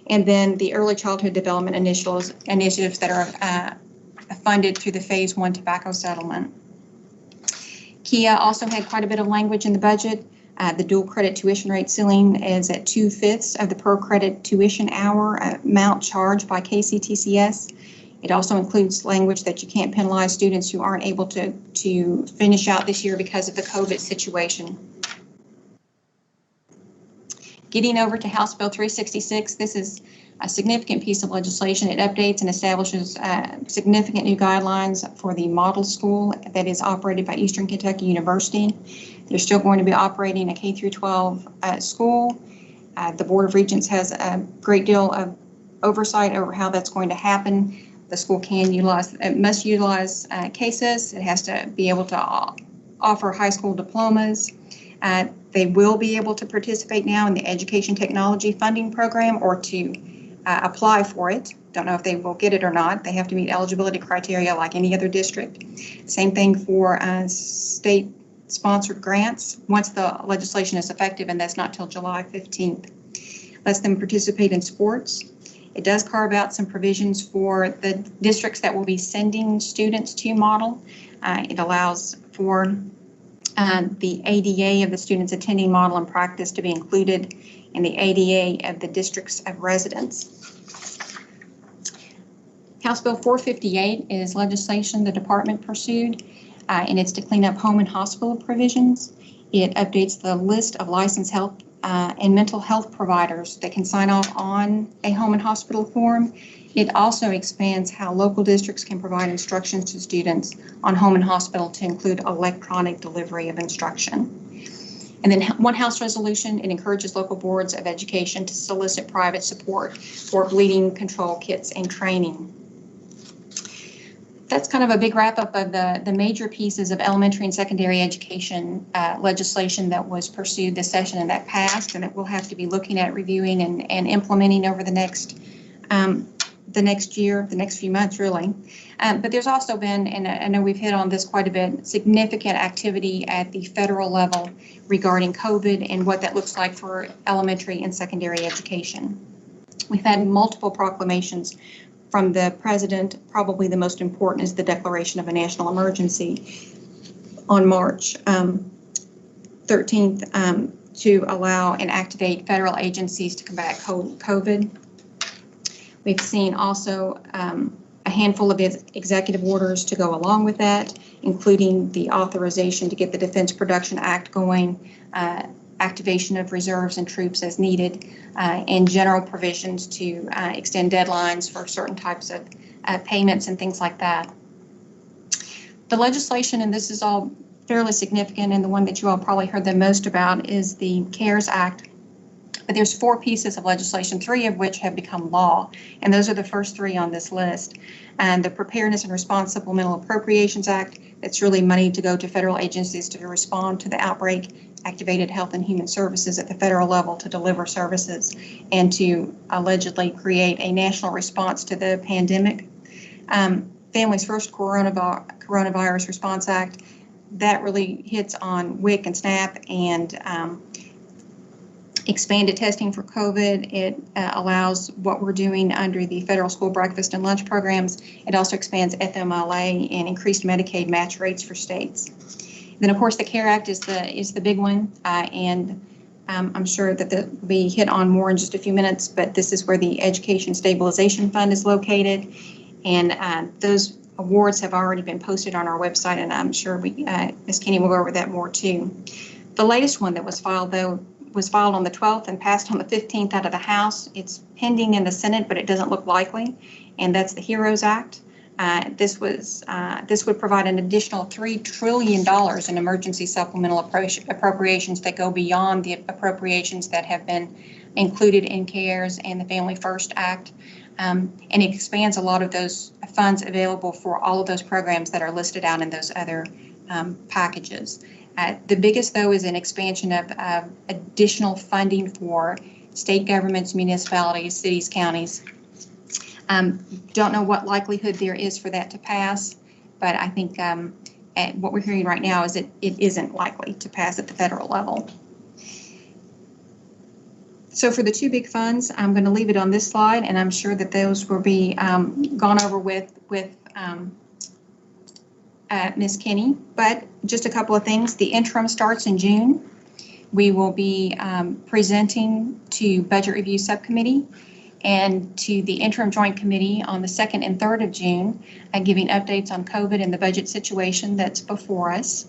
And then the early childhood development initiatives that are funded through the Phase 1 tobacco settlement. KIA also had quite a bit of language in the budget. The dual credit tuition rate ceiling is at 2/5 of the per credit tuition hour amount charged by KCTCS. It also includes language that you can't penalize students who aren't able to finish out this year because of the COVID situation. Getting over to House Bill 366, this is a significant piece of legislation. It updates and establishes significant new guidelines for the model school that is operated by Eastern Kentucky University. They're still going to be operating a K-12 school. The Board of Regents has a great deal of oversight over how that's going to happen. The school must utilize CASIS. It has to be able to offer high school diplomas. They will be able to participate now in the Education Technology Funding Program or to apply for it. Don't know if they will get it or not. They have to meet eligibility criteria like any other district. Same thing for state-sponsored grants once the legislation is effective, and that's not till July 15th. Lets them participate in sports. It does carve out some provisions for the districts that will be sending students to model. It allows for the ADA of the students attending model and practice to be included in the ADA of the districts of residence. House Bill 458 is legislation the department pursued, and it's to clean up home and hospital provisions. It updates the list of licensed health and mental health providers that can sign off on a home and hospital form. It also expands how local districts can provide instructions to students on home and hospital to include electronic delivery of instruction. And then one House resolution, it encourages local boards of education to solicit private support for bleeding control kits and training. That's kind of a big wrap up of the major pieces of elementary and secondary education legislation that was pursued this session and that passed, and that we'll have to be looking at, reviewing, and implementing over the next year, the next few months, really. But there's also been, and I know we've hit on this quite a bit, significant activity at the federal level regarding COVID and what that looks like for elementary and secondary education. We've had multiple proclamations from the president. Probably the most important is the declaration of a national emergency on March 13th to allow and activate federal agencies to combat COVID. We've seen also a handful of executive orders to go along with that, including the authorization to get the Defense Production Act going, activation of reserves and troops as needed, and general provisions to extend deadlines for certain types of payments and things like that. The legislation, and this is all fairly significant, and the one that you all probably heard the most about, is the CARES Act. But there's 4 pieces of legislation, 3 of which have become law, and those are the first 3 on this list. And the Preparedness and Response Supplemental Appropriations Act, that's really money to go to federal agencies to respond to the outbreak, activated Health and Human Services at the federal level to deliver services, and to allegedly create a national response to the pandemic. Families First Coronavirus Response Act, that really hits on WIC and SNAP and expanded testing for COVID. It allows what we're doing under the federal school breakfast and lunch programs. It also expands FMLA and increased Medicaid match rates for states. Then, of course, the CARE Act is the big one, and I'm sure that that will be hit on more in just a few minutes, but this is where the Education Stabilization Fund is located, and those awards have already been posted on our website, and I'm sure Ms. Kenny will go over that more too. The latest one that was filed, though, was filed on the 12th and passed on the 15th out of the House. It's pending in the Senate, but it doesn't look likely, and that's the HEROES Act. This would provide an additional $3 trillion in emergency supplemental appropriations that go beyond the appropriations that have been included in CARES and the Family First Act. And it expands a lot of those funds available for all of those programs that are listed out in those other packages. The biggest, though, is an expansion of additional funding for state governments, municipalities, cities, counties. Don't know what likelihood there is for that to pass, but I think what we're hearing right now is that it isn't likely to pass at the federal level. So for the 2 big funds, I'm going to leave it on this slide, and I'm sure that those will be gone over with Ms. Kenny. But just a couple of things. The interim starts in June. We will be presenting to Budget Review Subcommittee and to the Interim Joint Committee on the 2nd and 3rd of June, giving updates on COVID and the budget situation that's before us.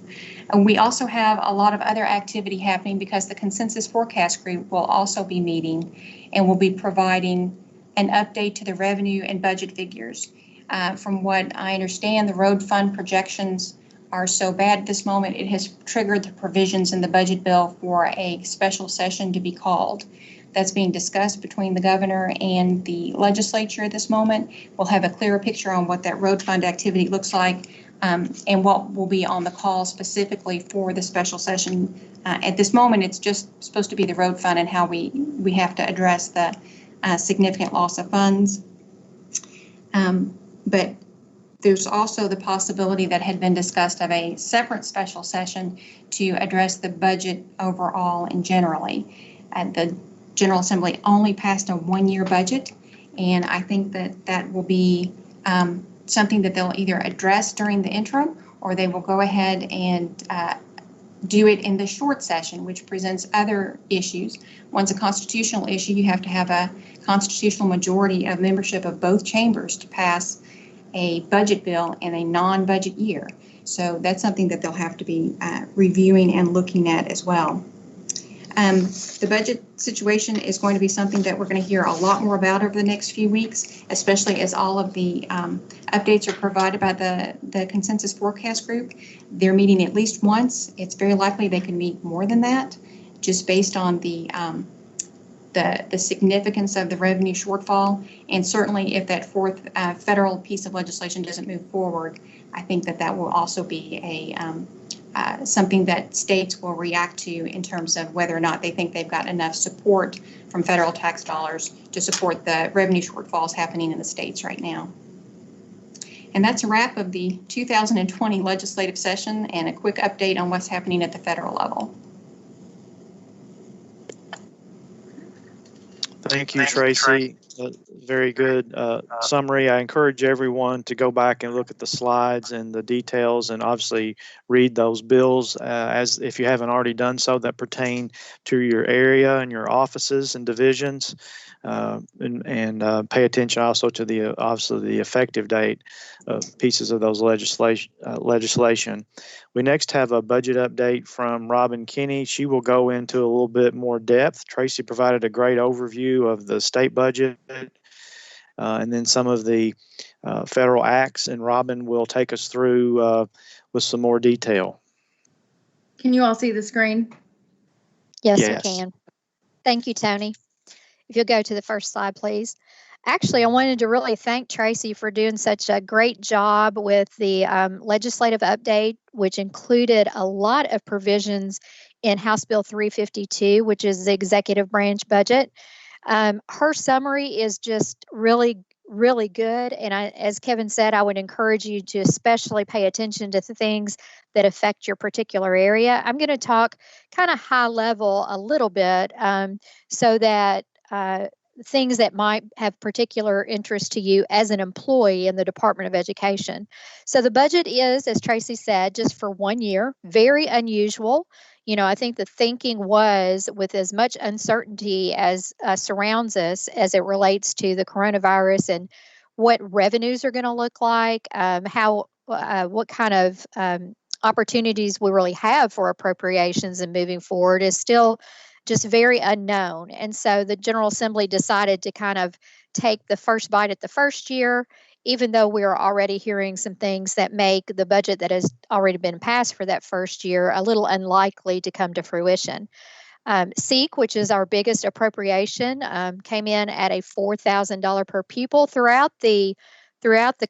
And we also have a lot of other activity happening because the Consensus Forecast Group will also be meeting and will be providing an update to the revenue and budget figures. From what I understand, the road fund projections are so bad at this moment, it has triggered the provisions in the budget bill for a special session to be called. That's being discussed between the governor and the legislature at this moment. We'll have a clearer picture on what that road fund activity looks like and what will be on the call specifically for the special session. At this moment, it's just supposed to be the road fund and how we have to address the significant loss of funds. But there's also the possibility that had been discussed of a separate special session to address the budget overall and generally. The General Assembly only passed a 1-year budget, and I think that will be something that they'll either address during the interim or they will go ahead and do it in the short session, which presents other issues. Once a constitutional issue, you have to have a constitutional majority of membership of both chambers to pass a budget bill in a non-budget year. So that's something that they'll have to be reviewing and looking at as well. The budget situation is going to be something that we're going to hear a lot more about over the next few weeks, especially as all of the updates are provided by the Consensus Forecast Group. They're meeting at least once. It's very likely they can meet more than that, just based on the the significance of the revenue shortfall. And certainly if that fourth federal piece of legislation doesn't move forward, I think that will also be something that states will react to in terms of whether or not they think they've got enough support from federal tax dollars to support the revenue shortfalls happening in the states right now. And that's a wrap of the 2020 legislative session and a quick update on what's happening at the federal level. Thank you, Tracy. Very good summary. I encourage everyone to go back and look at the slides and the details, and obviously read those bills as if you haven't already done so, that pertain to your area and your offices and divisions, and pay attention also to obviously the effective date of pieces of those legislation. We next have a budget update from Robin Kinney. She will go into a little bit more depth. Tracy provided a great overview of the state budget and then some of the federal acts, and Robin will take us through with some more detail. Can you all see the screen? Yes, Yes. we can. Thank you, Tony. If you'll go to the first slide, please. Actually, I wanted to really thank Tracy for doing such a great job with the legislative update, which included a lot of provisions in House Bill 352, which is the executive branch budget. Her summary is just really, really good. And as Kevin said, I would encourage you to especially pay attention to the things that affect your particular area. I'm going to talk kind of high level a little bit so that things that might have particular interest to you as an employee in the Department of Education. So the budget is, as Tracy said, just for 1 year, very unusual. You know, I think the thinking was, with as much uncertainty as surrounds us as it relates to the coronavirus and what revenues are going to look like, what kind of opportunities we really have for appropriations and moving forward is still just very unknown. And so the General Assembly decided to kind of take the first bite at the first year, even though we are already hearing some things that make the budget that has already been passed for that first year a little unlikely to come to fruition. SEEK, which is our biggest appropriation, came in at a $4,000 per pupil. Throughout the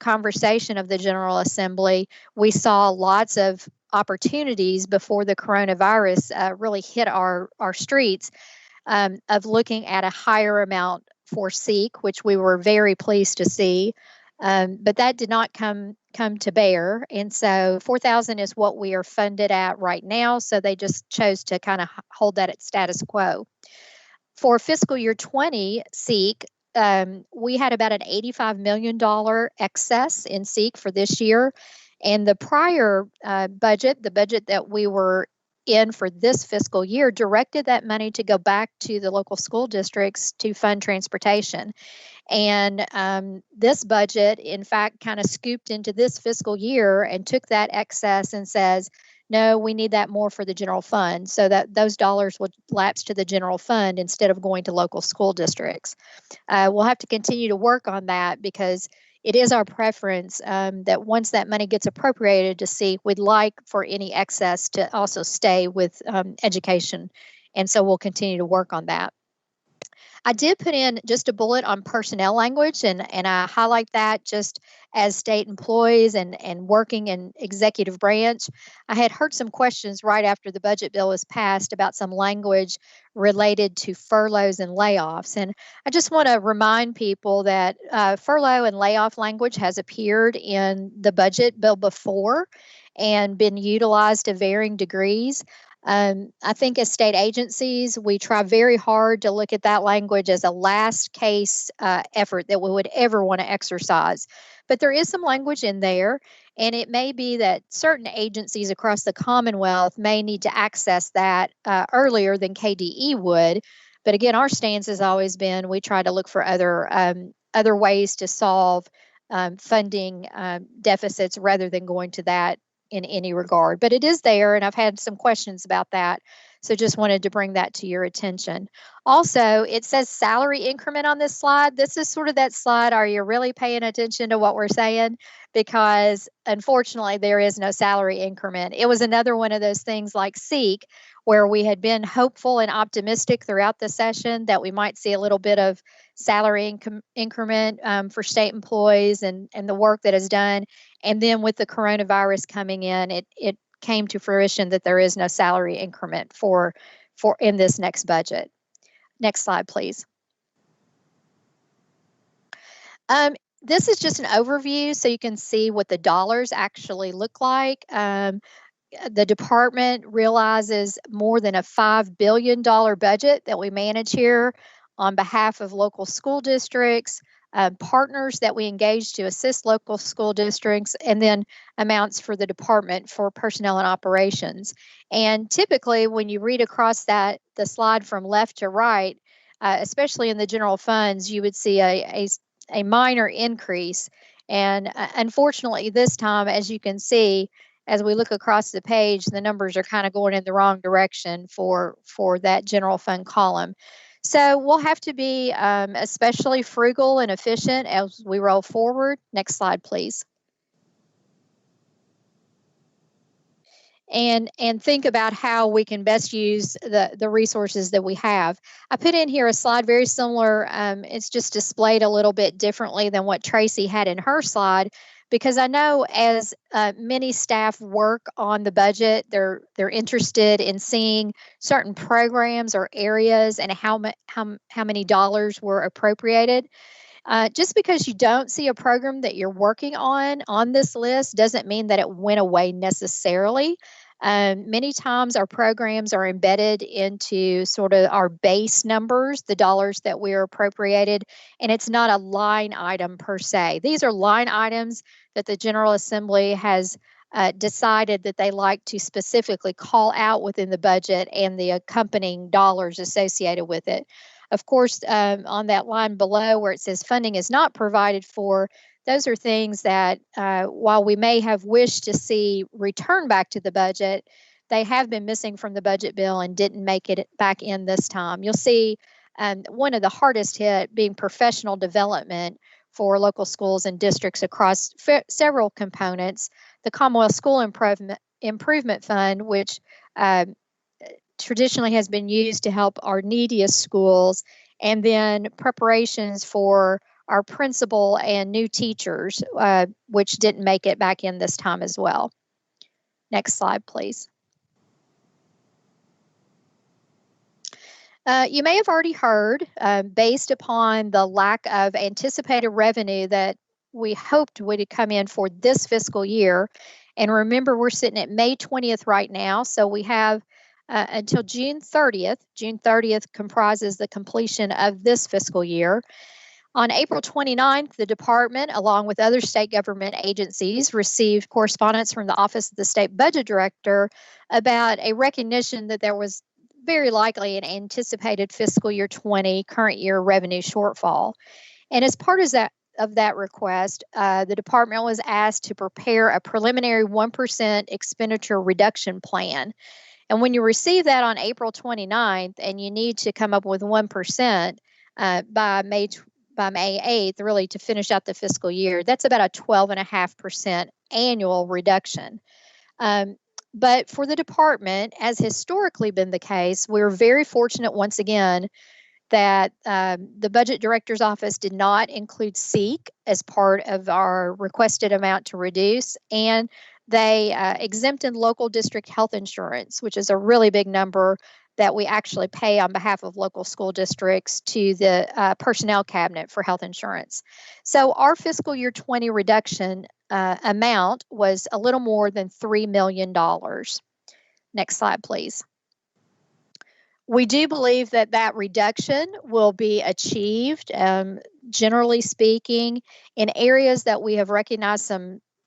conversation of the General Assembly, we saw lots of opportunities before the coronavirus really hit our streets of looking at a higher amount for SEEK, which we were very pleased to see. But that did not come to bear. And so 4,000 is what we are funded at right now. So they just chose to kind of hold that at status quo. For fiscal year 20 SEEK, we had about an $85 million excess in SEEK for this year. And the prior budget, the budget that we were in for this fiscal year, directed that money to go back to the local school districts to fund transportation. And this budget, in fact, kind of scooped into this fiscal year and took that excess and says, no, we need that more for the general fund, so that those dollars will lapse to the general fund instead of going to local school districts. We'll have to continue to work on that because it is our preference that once that money gets appropriated to SEEK, we'd like for any excess to also stay with education. And so we'll continue to work on that. I did put in just a bullet on personnel language, and I highlight that just as state employees and working in executive branch. I had heard some questions right after the budget bill was passed about some language related to furloughs and layoffs. And I just want to remind people that furlough and layoff language has appeared in the budget bill before and been utilized to varying degrees. I think as state agencies, we try very hard to look at that language as a last case effort that we would ever want to exercise. But there is some language in there, and it may be that certain agencies across the Commonwealth may need to access that earlier than KDE would. But again, our stance has always been we try to look for other ways to solve funding deficits rather than going to that in any regard. But it is there, and I've had some questions about that. So just wanted to bring that to your attention. Also, it says salary increment on this slide. This is sort of that slide, are you really paying attention to what we're saying? Because unfortunately, there is no salary increment. It was another one of those things like SEEK, where we had been hopeful and optimistic throughout the session that we might see a little bit of salary increment for state employees and the work that is done. And then with the coronavirus coming in, it came to fruition that there is no salary increment for in this next budget. Next slide, please. This is just an overview so you can see what the dollars actually look like. The department realizes more than a $5 billion budget that we manage here on behalf of local school districts, partners that we engage to assist local school districts, and then amounts for the department for personnel and operations. And typically, when you read across the slide from left to right, especially in the general funds, you would see a minor increase. And unfortunately, this time, as you can see, as we look across the page, the numbers are kind of going in the wrong direction for that general fund column. So we'll have to be especially frugal and efficient as we roll forward. Next slide, please. And think about how we can best use the resources that we have. I put in here a slide very similar. It's just displayed a little bit differently than what Tracy had in her slide, because I know as many staff work on the budget, they're interested in seeing certain programs or areas and how many dollars were appropriated. Just because you don't see a program that you're working on this list doesn't mean that it went away necessarily. Many times our programs are embedded into sort of our base numbers, the dollars that we're appropriated, and it's not a line item per se. These are line items that the General Assembly has decided that they like to specifically call out within the budget and the accompanying dollars associated with it. Of course, on that line below where it says funding is not provided for, those are things that while we may have wished to see return back to the budget, they have been missing from the budget bill and didn't make it back in this time. You'll see one of the hardest hit being professional development for local schools and districts across several components. The Commonwealth School Improvement Fund, which traditionally has been used to help our neediest schools, and then preparations for our principal and new teachers, which didn't make it back in this time as well. Next slide, please. You may have already heard, based upon the lack of anticipated revenue that we hoped would come in for this fiscal year. And remember, we're sitting at May 20th right now, so we have until June 30th. June 30th comprises the completion of this fiscal year. On April 29th, the department, along with other state government agencies, received correspondence from the Office of the State Budget Director about a recognition that there was very likely an anticipated fiscal year 20 current year revenue shortfall. And as part of that request, the department was asked to prepare a preliminary 1% expenditure reduction plan. And when you receive that on April 29th and you need to come up with 1% by May 8th, really to finish out the fiscal year, that's about a 12.5% annual reduction. But for the department, as historically been the case, we're very fortunate once again that the budget director's office did not include SEEK as part of our requested amount to reduce, and they exempted local district health insurance, which is a really big number that we actually pay on behalf of local school districts to the personnel cabinet for health insurance. So our fiscal year 20 reduction amount was a little more than $3 million. Next slide, please. We do believe that that reduction will be achieved, generally speaking, in areas that we have recognized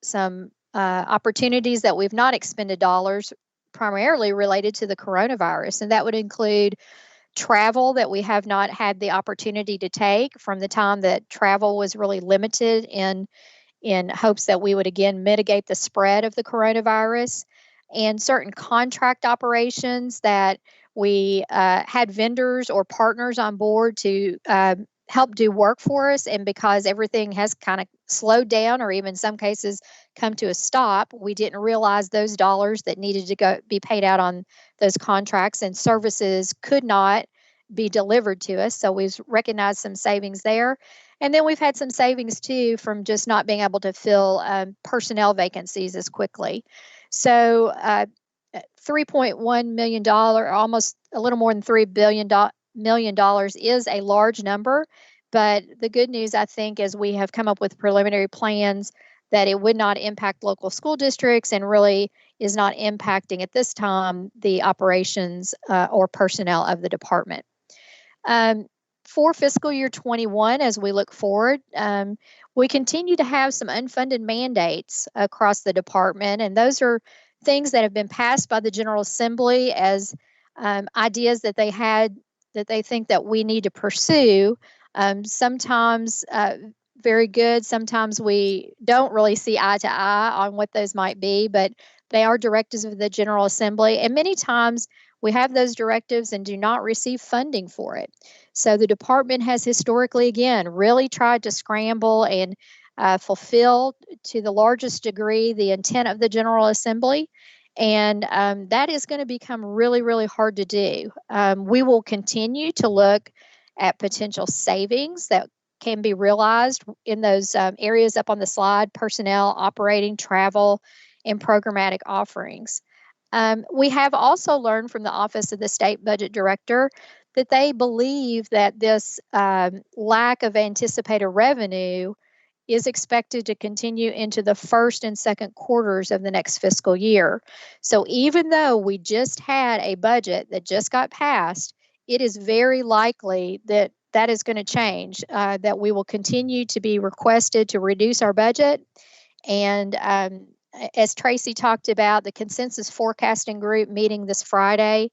some opportunities that we've not expended dollars, primarily related to the coronavirus. And that would include travel that we have not had the opportunity to take from the time that travel was really limited in hopes that we would again mitigate the spread of the coronavirus, and certain contract operations that We had vendors or partners on board to help do work for us. And because everything has kind of slowed down, or even in some cases come to a stop, we didn't realize those dollars that needed to be paid out on those contracts, and services could not be delivered to us. So we've recognized some savings there. And then we've had some savings too from just not being able to fill personnel vacancies as quickly. So $3.1 million, almost a little more than $3 million is a large number. But the good news, I think, is we have come up with preliminary plans that it would not impact local school districts, and really is not impacting at this time the operations or personnel of the department. For fiscal year 21, as we look forward, we continue to have some unfunded mandates across the department, and those are things that have been passed by the General Assembly as ideas that they had that they think that we need to pursue. Sometimes very good, sometimes we don't really see eye to eye on what those might be, but they are directives of the General Assembly, and many times we have those directives and do not receive funding for it. So the department has historically, again, really tried to scramble and fulfill to the largest degree the intent of the General Assembly. And that is going to become really, really hard to do. We will continue to look at potential savings that can be realized in those areas up on the slide: personnel, operating, travel, and programmatic offerings. We have also learned from the Office of the State Budget Director that they believe that this lack of anticipated revenue is expected to continue into the first and second quarters of the next fiscal year. So even though we just had a budget that just got passed, it is very likely that that is going to change, that we will continue to be requested to reduce our budget. And as Tracy talked about, the consensus forecasting group meeting this Friday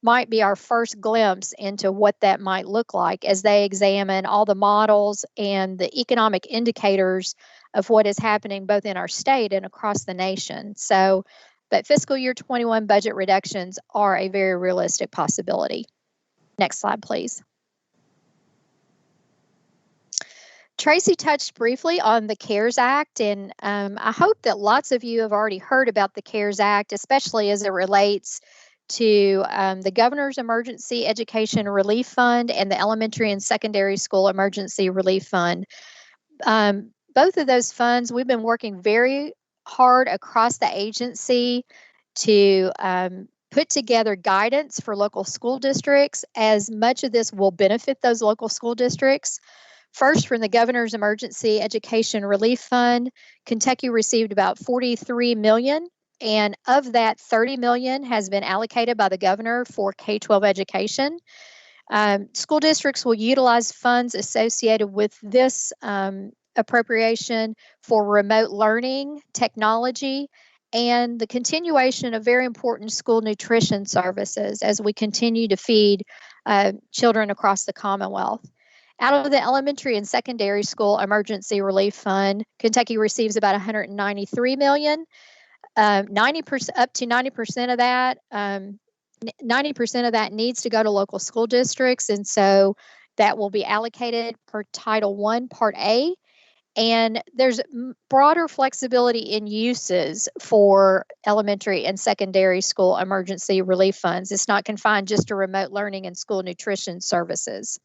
might be our first glimpse into what that might look like as they examine all the models and the economic indicators of what is happening both in our state and across the nation. So, but fiscal year 21 budget reductions are a very realistic possibility. Next slide, please. Tracy touched briefly on the CARES Act, and I hope that lots of you have already heard about the CARES Act, especially as it relates to the Governor's Emergency Education Relief Fund and the Elementary and Secondary School Emergency Relief Fund. Both of those funds, we've been working very hard across the agency to put together guidance for local school districts, as much of this will benefit those local school districts. First, from the Governor's Emergency Education Relief Fund, Kentucky received about $43 million, and of that, $30 million has been allocated by the governor for K-12 education. School districts will utilize funds associated with this appropriation for remote learning, technology, and the continuation of very important school nutrition services as we continue to feed children across the Commonwealth. Out of the Elementary and Secondary School Emergency Relief Fund, Kentucky receives about $193 million. 90% up to 90% of that, 90% of that needs to go to local school districts, and so that will be allocated per Title I, Part A. And there's broader flexibility in uses for elementary and secondary school emergency relief funds. It's not confined just to remote learning and school nutrition services.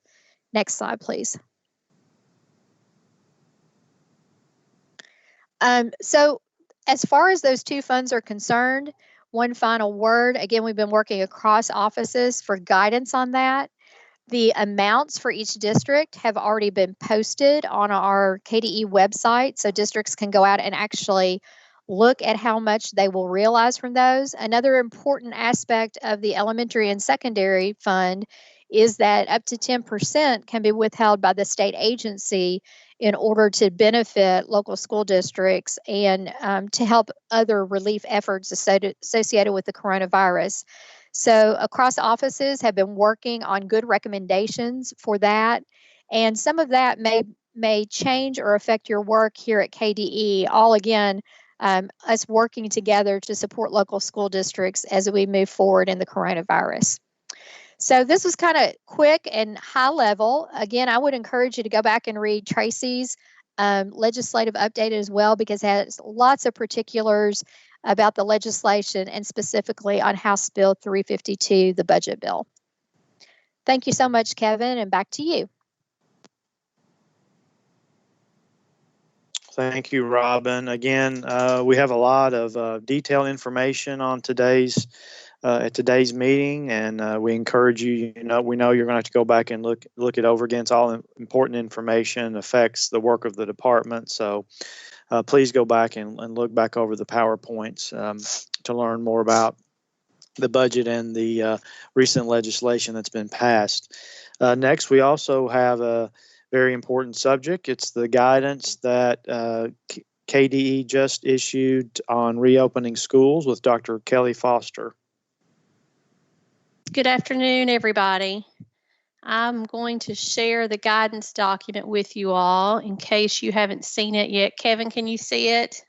Next slide, please. So as far as those two funds are concerned, one final word. Again, we've been working across offices for guidance on that. The amounts for each district have already been posted on our KDE website, so districts can go out and actually look at how much they will realize from those. Another important aspect of the elementary and secondary fund is that up to 10% can be withheld by the state agency in order to benefit local school districts and to help other relief efforts associated with the coronavirus. So across offices have been working on good recommendations for that, and some of that may change or affect your work here at KDE, all again, us working together to support local school districts as we move forward in the coronavirus. So this was kind of quick and high level. Again, I would encourage you to go back and read Tracy's legislative update as well, because it has lots of particulars about the legislation and specifically on House Bill 352, the budget bill. Thank you so much, Kevin, and back to you. Thank you, Robin. Again, we have a lot of detailed information on today's meeting, and we encourage you. We know you're going to have to go back and look it over again. It's all important information, affects the work of the department. So please go back and look back over the PowerPoints to learn more about the budget and the recent legislation that's been passed. Next, we also have a very important subject. It's the guidance that KDE just issued on reopening schools with Dr. Kelly Foster. Good afternoon, everybody. I'm going to share the guidance document with you all in case you haven't seen it yet. Kevin, can you see it?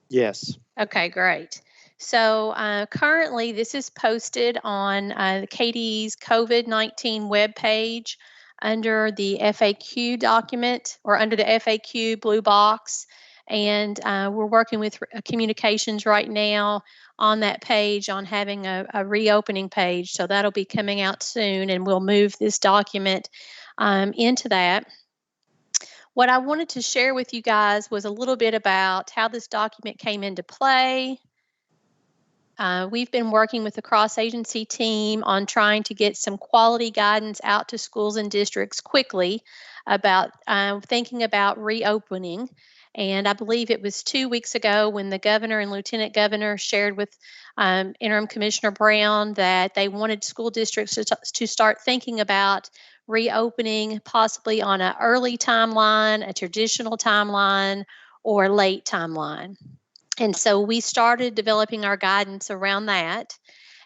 Yes. Okay, great. So currently this is posted on the KDE's COVID-19 webpage under the FAQ document, or under the FAQ blue box. And we're working with Communications right now on that page on having a reopening page. So that'll be coming out soon, and we'll move this document into that. What I wanted to share with you guys was a little bit about how this document came into play. We've been working with the cross-agency team on trying to get some quality guidance out to schools and districts quickly about thinking about reopening. And I believe it was 2 weeks ago when the governor and lieutenant governor shared with Interim Commissioner Brown that they wanted school districts to start thinking about reopening, possibly on an early timeline, a traditional timeline, or late timeline. And so we started developing our guidance around that.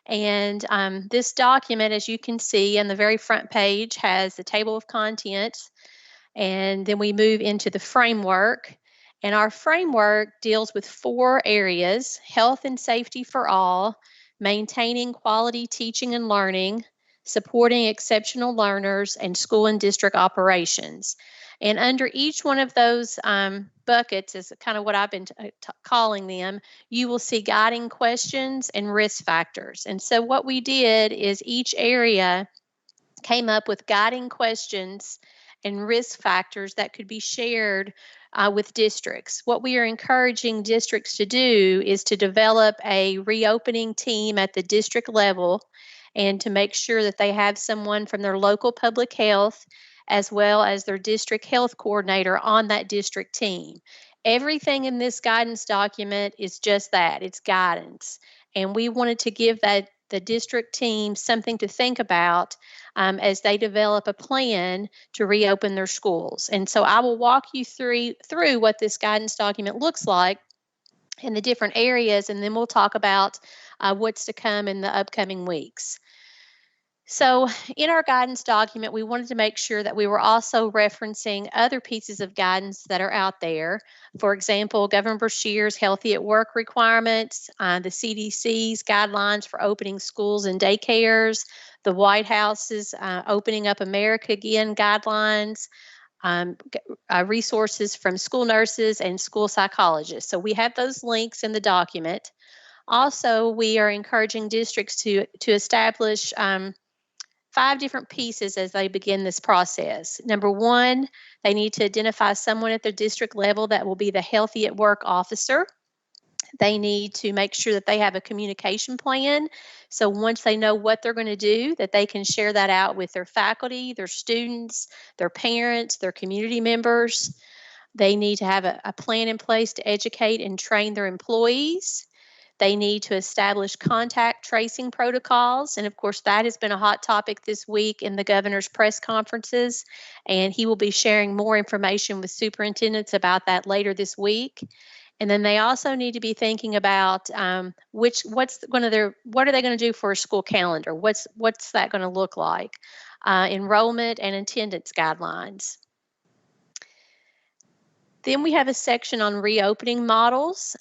And this document, as you can see on the very front page, has the table of contents. And then we move into the framework. And our framework deals with 4 areas: health and safety for all, maintaining quality teaching and learning, supporting exceptional learners, and school and district operations. And under each one of those buckets is kind of what I've been calling them. You will see guiding questions and risk factors. And so what we did is each area came up with guiding questions and risk factors that could be shared with districts. What we are encouraging districts to do is to develop a reopening team at the district level, and to make sure that they have someone from their local public health as well as their district health coordinator on that district team. Everything in this guidance document is just that, it's guidance. And we wanted to give the district team something to think about as they develop a plan to reopen their schools. And so I will walk you through what this guidance document looks like in the different areas, and then we'll talk about what's to come in the upcoming weeks. So in our guidance document, we wanted to make sure that we were also referencing other pieces of guidance that are out there. For example, Governor Beshear's Healthy at Work requirements, the CDC's guidelines for opening schools and daycares, the White House's Opening Up America Again guidelines, resources from school nurses and school psychologists. So we have those links in the document. Also, we are encouraging districts to establish 5 different pieces as they begin this process. Number 1, they need to identify someone at their district level that will be the Healthy at Work officer. They need to make sure that they have a communication plan. So once they know what they're going to do, that they can share that out with their faculty, their students, their parents, their community members. They need to have a plan in place to educate and train their employees. They need to establish contact tracing protocols. And of course, that has been a hot topic this week in the governor's press conferences. And he will be sharing more information with superintendents about that later this week. And then they also need to be thinking about what are they going to do for a school calendar? What's that going to look like? Enrollment and attendance guidelines. Then we have a section on reopening models.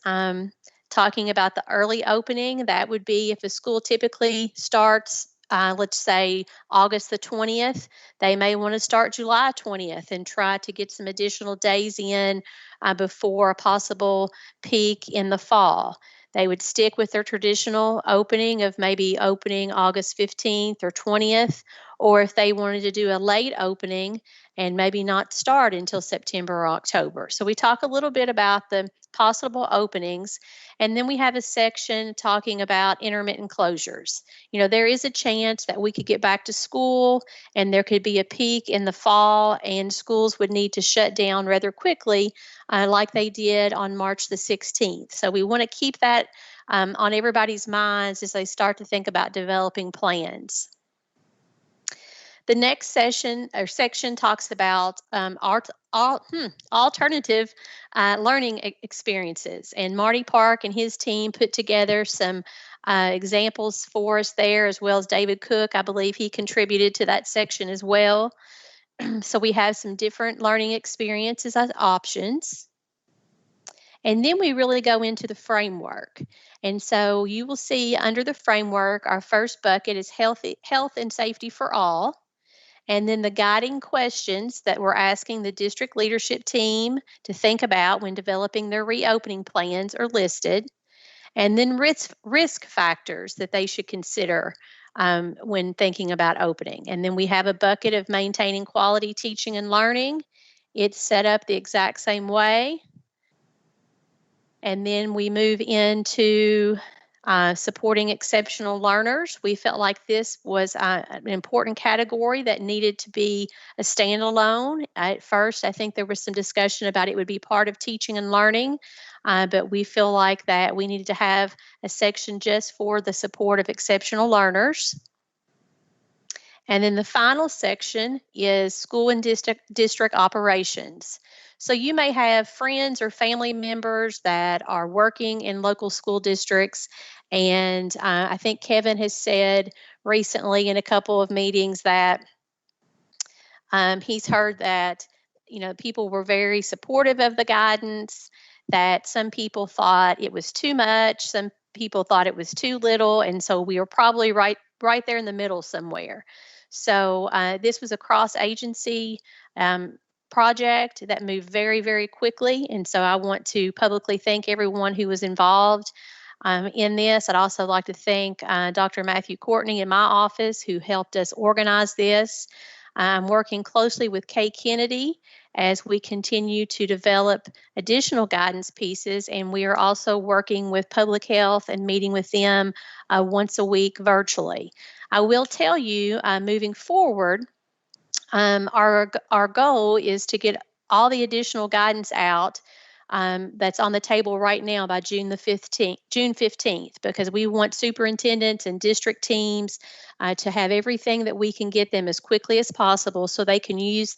talking about the early opening. That would be if a school typically starts, let's say August the 20th, they may want to start July 20th and try to get some additional days in before a possible peak in the fall. They would stick with their traditional opening of maybe opening August 15th or 20th, or if they wanted to do a late opening and maybe not start until September or October. So we talk a little bit about the possible openings, and then we have a section talking about intermittent closures. You know, there is a chance that we could get back to school and there could be a peak in the fall and schools would need to shut down rather quickly, like they did on March the 16th. So we want to keep that on everybody's minds as they start to think about developing plans. The next section talks about alternative learning experiences. And Marty Park and his team put together some examples for us there, as well as David Cook. I believe he contributed to that section as well. So we have some different learning experiences as options. And then we really go into the framework. And so you will see under the framework, our first bucket is health and safety for all. And then the guiding questions that we're asking the district leadership team to think about when developing their reopening plans are listed. And then risk factors that they should consider when thinking about opening. And then we have a bucket of maintaining quality teaching and learning. It's set up the exact same way. And then we move into supporting exceptional learners. We felt like this was an important category that needed to be a standalone. At first, I think there was some discussion about it would be part of teaching and learning, but we feel like that we needed to have a section just for the support of exceptional learners. And then the final section is school and district operations. So you may have friends or family members that are working in local school districts. And I think Kevin has said recently in a couple of meetings that he's heard that, you know, people were very supportive of the guidance, that some people thought it was too much, some people thought it was too little. And so we were probably right there in the middle somewhere. So this was a cross-agency project that moved very, very quickly. And so I want to publicly thank everyone who was involved in this. I'd also like to thank Dr. Matthew Courtney in my office who helped us organize this. I'm working closely with Kay Kennedy as we continue to develop additional guidance pieces, and we are also working with public health and meeting with them once a week virtually. I will tell you, moving forward, our goal is to get all the additional guidance out that's on the table right now by June 15th, because we want superintendents and district teams to have everything that we can get them as quickly as possible so they can use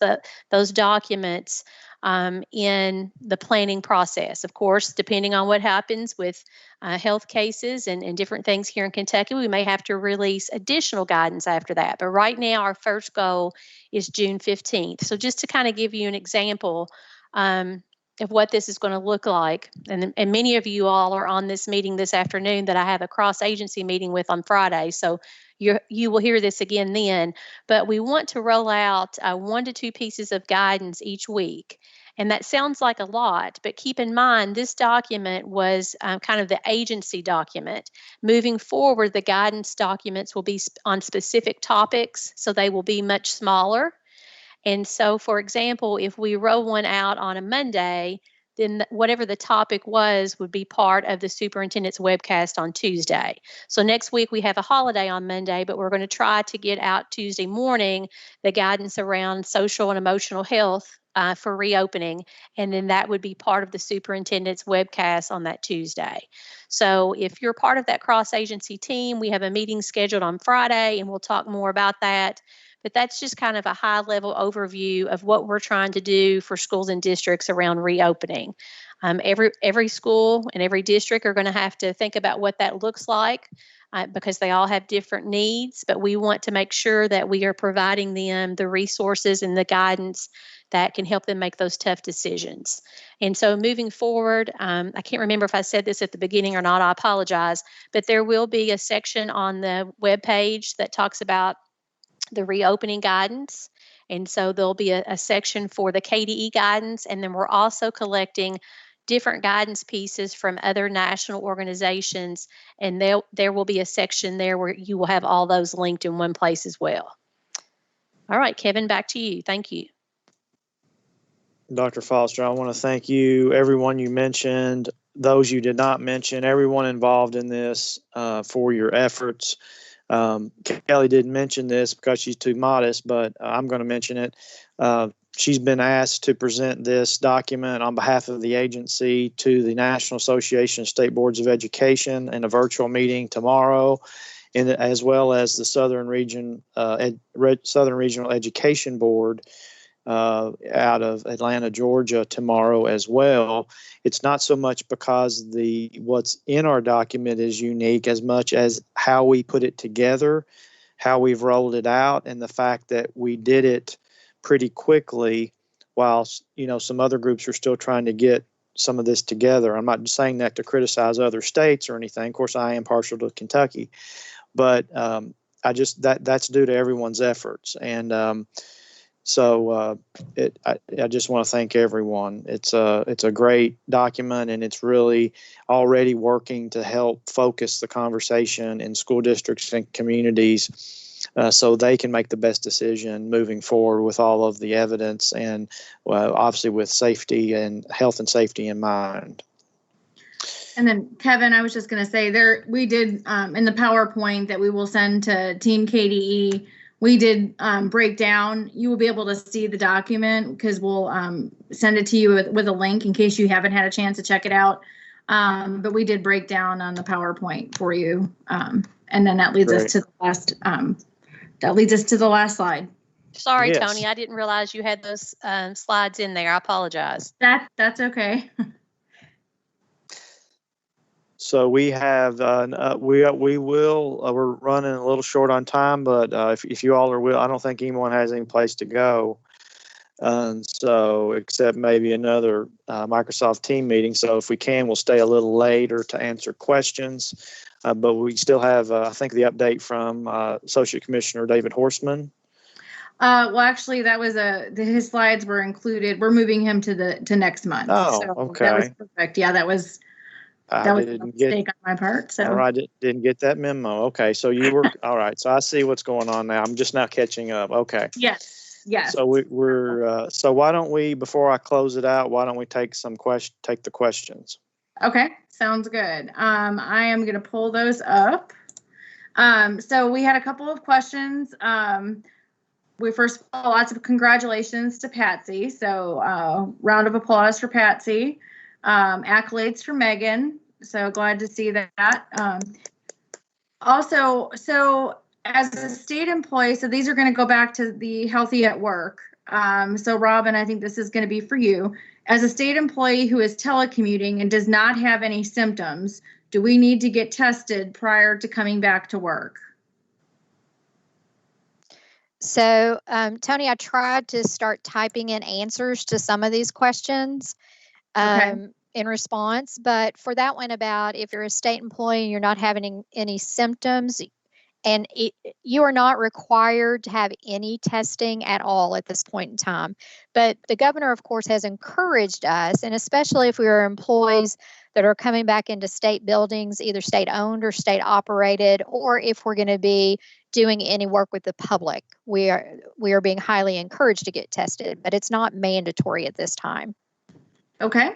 those documents in the planning process. Of course, depending on what happens with health cases and different things here in Kentucky, we may have to release additional guidance after that. But right now, our first goal is June 15th. So just to kind of give you an example of what this is going to look like, and many of you all are on this meeting this afternoon that I have a cross-agency meeting with on Friday. So you will hear this again then, but we want to roll out 1 to 2 pieces of guidance each week. And that sounds like a lot, but keep in mind this document was kind of the agency document. Moving forward, the guidance documents will be on specific topics, so they will be much smaller. And so, for example, if we roll one out on a Monday, then whatever the topic was would be part of the superintendent's webcast on Tuesday. So next week we have a holiday on Monday, but we're going to try to get out Tuesday morning the guidance around social and emotional health for reopening, and then that would be part of the superintendent's webcast on that Tuesday. So if you're part of that cross-agency team, we have a meeting scheduled on Friday, and we'll talk more about that. But that's just kind of a high-level overview of what we're trying to do for schools and districts around reopening. Every school and every district are going to have to think about what that looks like because they all have different needs, but we want to make sure that we are providing them the resources and the guidance that can help them make those tough decisions. And so moving forward, I can't remember if I said this at the beginning or not, I apologize, but there will be a section on the webpage that talks about the reopening guidance. And so there'll be a section for the KDE guidance, and then we're also collecting different guidance pieces from other national organizations, and there will be a section there where you will have all those linked in one place as well. All right, Kevin, back to you. Thank you. Dr. Foster, I want to thank you, everyone you mentioned, those you did not mention, everyone involved in this for your efforts. Kelly didn't mention this because she's too modest, but I'm going to mention it. She's been asked to present this document on behalf of the agency to the National Association of State Boards of Education in a virtual meeting tomorrow, as well as the Southern Regional Education Board out of Atlanta, Georgia tomorrow as well. It's not so much because what's in our document is unique as much as how we put it together, how we've rolled it out, and the fact that we did it pretty quickly while some other groups are still trying to get some of this together. I'm not saying that to criticize other states or anything. Of course, I am partial to Kentucky, but that's due to everyone's efforts. And So I just want to thank everyone. It's a great document, and it's really already working to help focus the conversation in school districts and communities so they can make the best decision moving forward with all of the evidence and obviously with safety and health and safety in mind. And then, Kevin, I was just going to say we did in the PowerPoint that we will send to Team KDE. We did break down. You will be able to see the document because we'll send it to you with a link in case you haven't had a chance to check it out. But we did break down on the PowerPoint for you, and then that leads us to the last. That leads us to the last slide. Sorry, Yes. Tony, I didn't realize you had those slides in there. I apologize. That's okay. So we have we're running a little short on time, but if you all are I don't think anyone has any place to go. So except maybe another Microsoft team meeting. So if we can, we'll stay a little later to answer questions. But we still have, I think, the update from Associate Commissioner David Horstman. Well, actually, that was his slides were included. We're moving him to next month. Oh, so okay. That was perfect. Yeah, that was a mistake on my part. So I didn't get that memo. Okay, so you were all right. So I see what's going on now. I'm just now catching up. Okay. Yes. So we're so why don't we, before I close it out, why don't we take the questions? Okay, sounds good. I am going to pull those up. So we had a couple of questions. We first of all, lots of congratulations to Patsy. So round of applause for Patsy. Accolades for Megan. So glad to see that. Also, so as a state employee, so these are going to go back to the Healthy at Work. So Robin, I think this is going to be for you. As a state employee who is telecommuting and does not have any symptoms, do we need to get tested prior to coming back to work? So, Tony, I tried to start typing in answers to some of these questions in response, but for that one about if you're a state employee and you're not having any symptoms, and you are not required to have any testing at all at this point in time. But the governor, of course, has encouraged us, and especially if we are employees that are coming back into state buildings, either state owned or state operated, or if we're going to be doing any work with the public, we are being highly encouraged to get tested, but it's not mandatory at this time. Okay.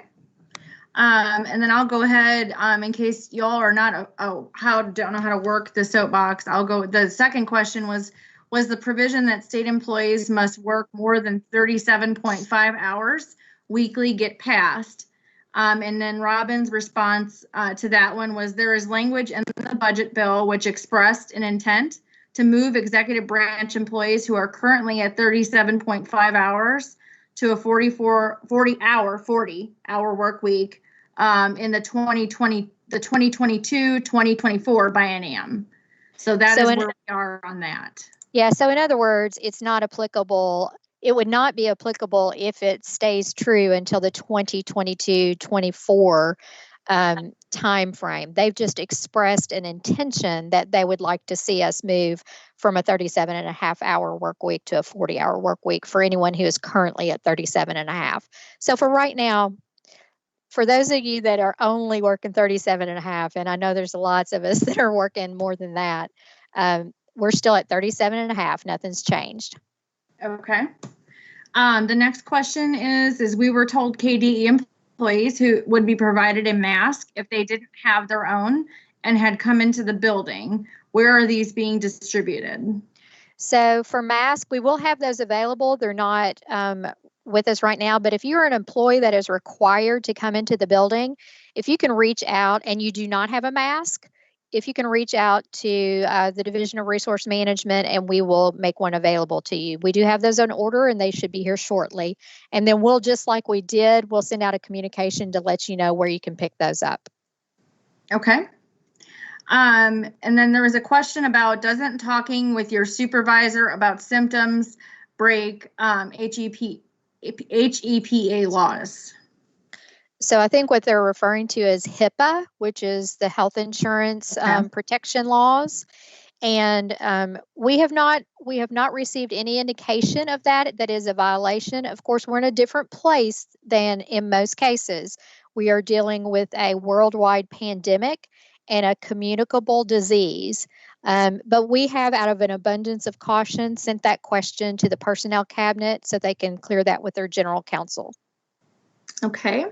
And then I'll go ahead, in case y'all are not, don't know how to work the soapbox, I'll go, the second question was the provision that state employees must work more than 37.5 hours weekly get passed? And then Robin's response to that one was there is language in the budget bill which expressed an intent to move executive branch employees who are currently at 37.5 hours to a 40 hour work week in the 2022-2024 biennium. So that is where we are on that. Yeah, so in other words, it's not applicable. It would not be applicable if it stays true until the 2022-24 time frame. They've just expressed an intention that they would like to see us move from a 37.5-hour work week to a 40-hour work week for anyone who is currently at 37.5. So for right now, for those of you that are only working 37.5, and I know there's lots of us that are working more than that, we're still at 37.5. Nothing's changed. Okay. The next question is we were told KDE employees who would be provided a mask if they didn't have their own and had come into the building. Where are these being distributed? So for masks, we will have those available. They're not with us right now, but if you're an employee that is required to come into the building, if you can reach out and you do not have a mask, if you can reach out to the Division of Resource Management and we will make one available to you. We do have those on order and they should be here shortly. And then we'll, just like we did, we'll send out a communication to let you know where you can pick those up. Okay. And then there was a question about, doesn't talking with your supervisor about symptoms break HEPA laws? So I think what they're referring to is HIPAA, which is the health insurance protection laws. And we have not received any indication of that is a violation. Of course, we're in a different place than in most cases. We are dealing with a worldwide pandemic and a communicable disease. But we have, out of an abundance of caution, sent that question to the personnel cabinet so they can clear that with their general counsel. Okay.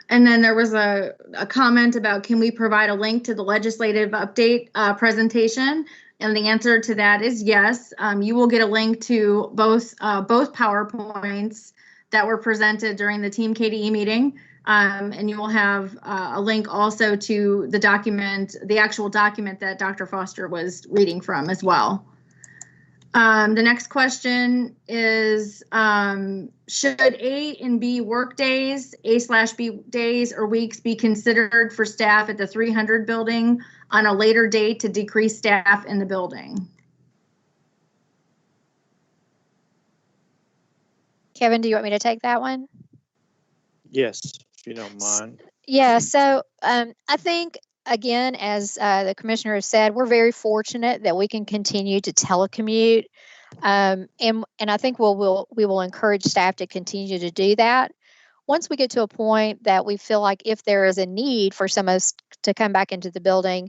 And then there was a comment about, can we provide a link to the legislative update presentation? And the answer to that is yes. You will get a link to both PowerPoints that were presented during the Team KDE meeting. And you will have a link also to the document, the actual document that Dr. Foster was reading from as well. The next question is, should A and B work days, A/B days or weeks be considered for staff at the 300 building on a later date to decrease staff in the building? Kevin, do you want me to take that one? Yes, if you don't mind. Yeah, so I think, again, as the commissioner has said, we're very fortunate that we can continue to telecommute. And I think we will encourage staff to continue to do that. Once we get to a point that we feel like if there is a need for some of us to come back into the building,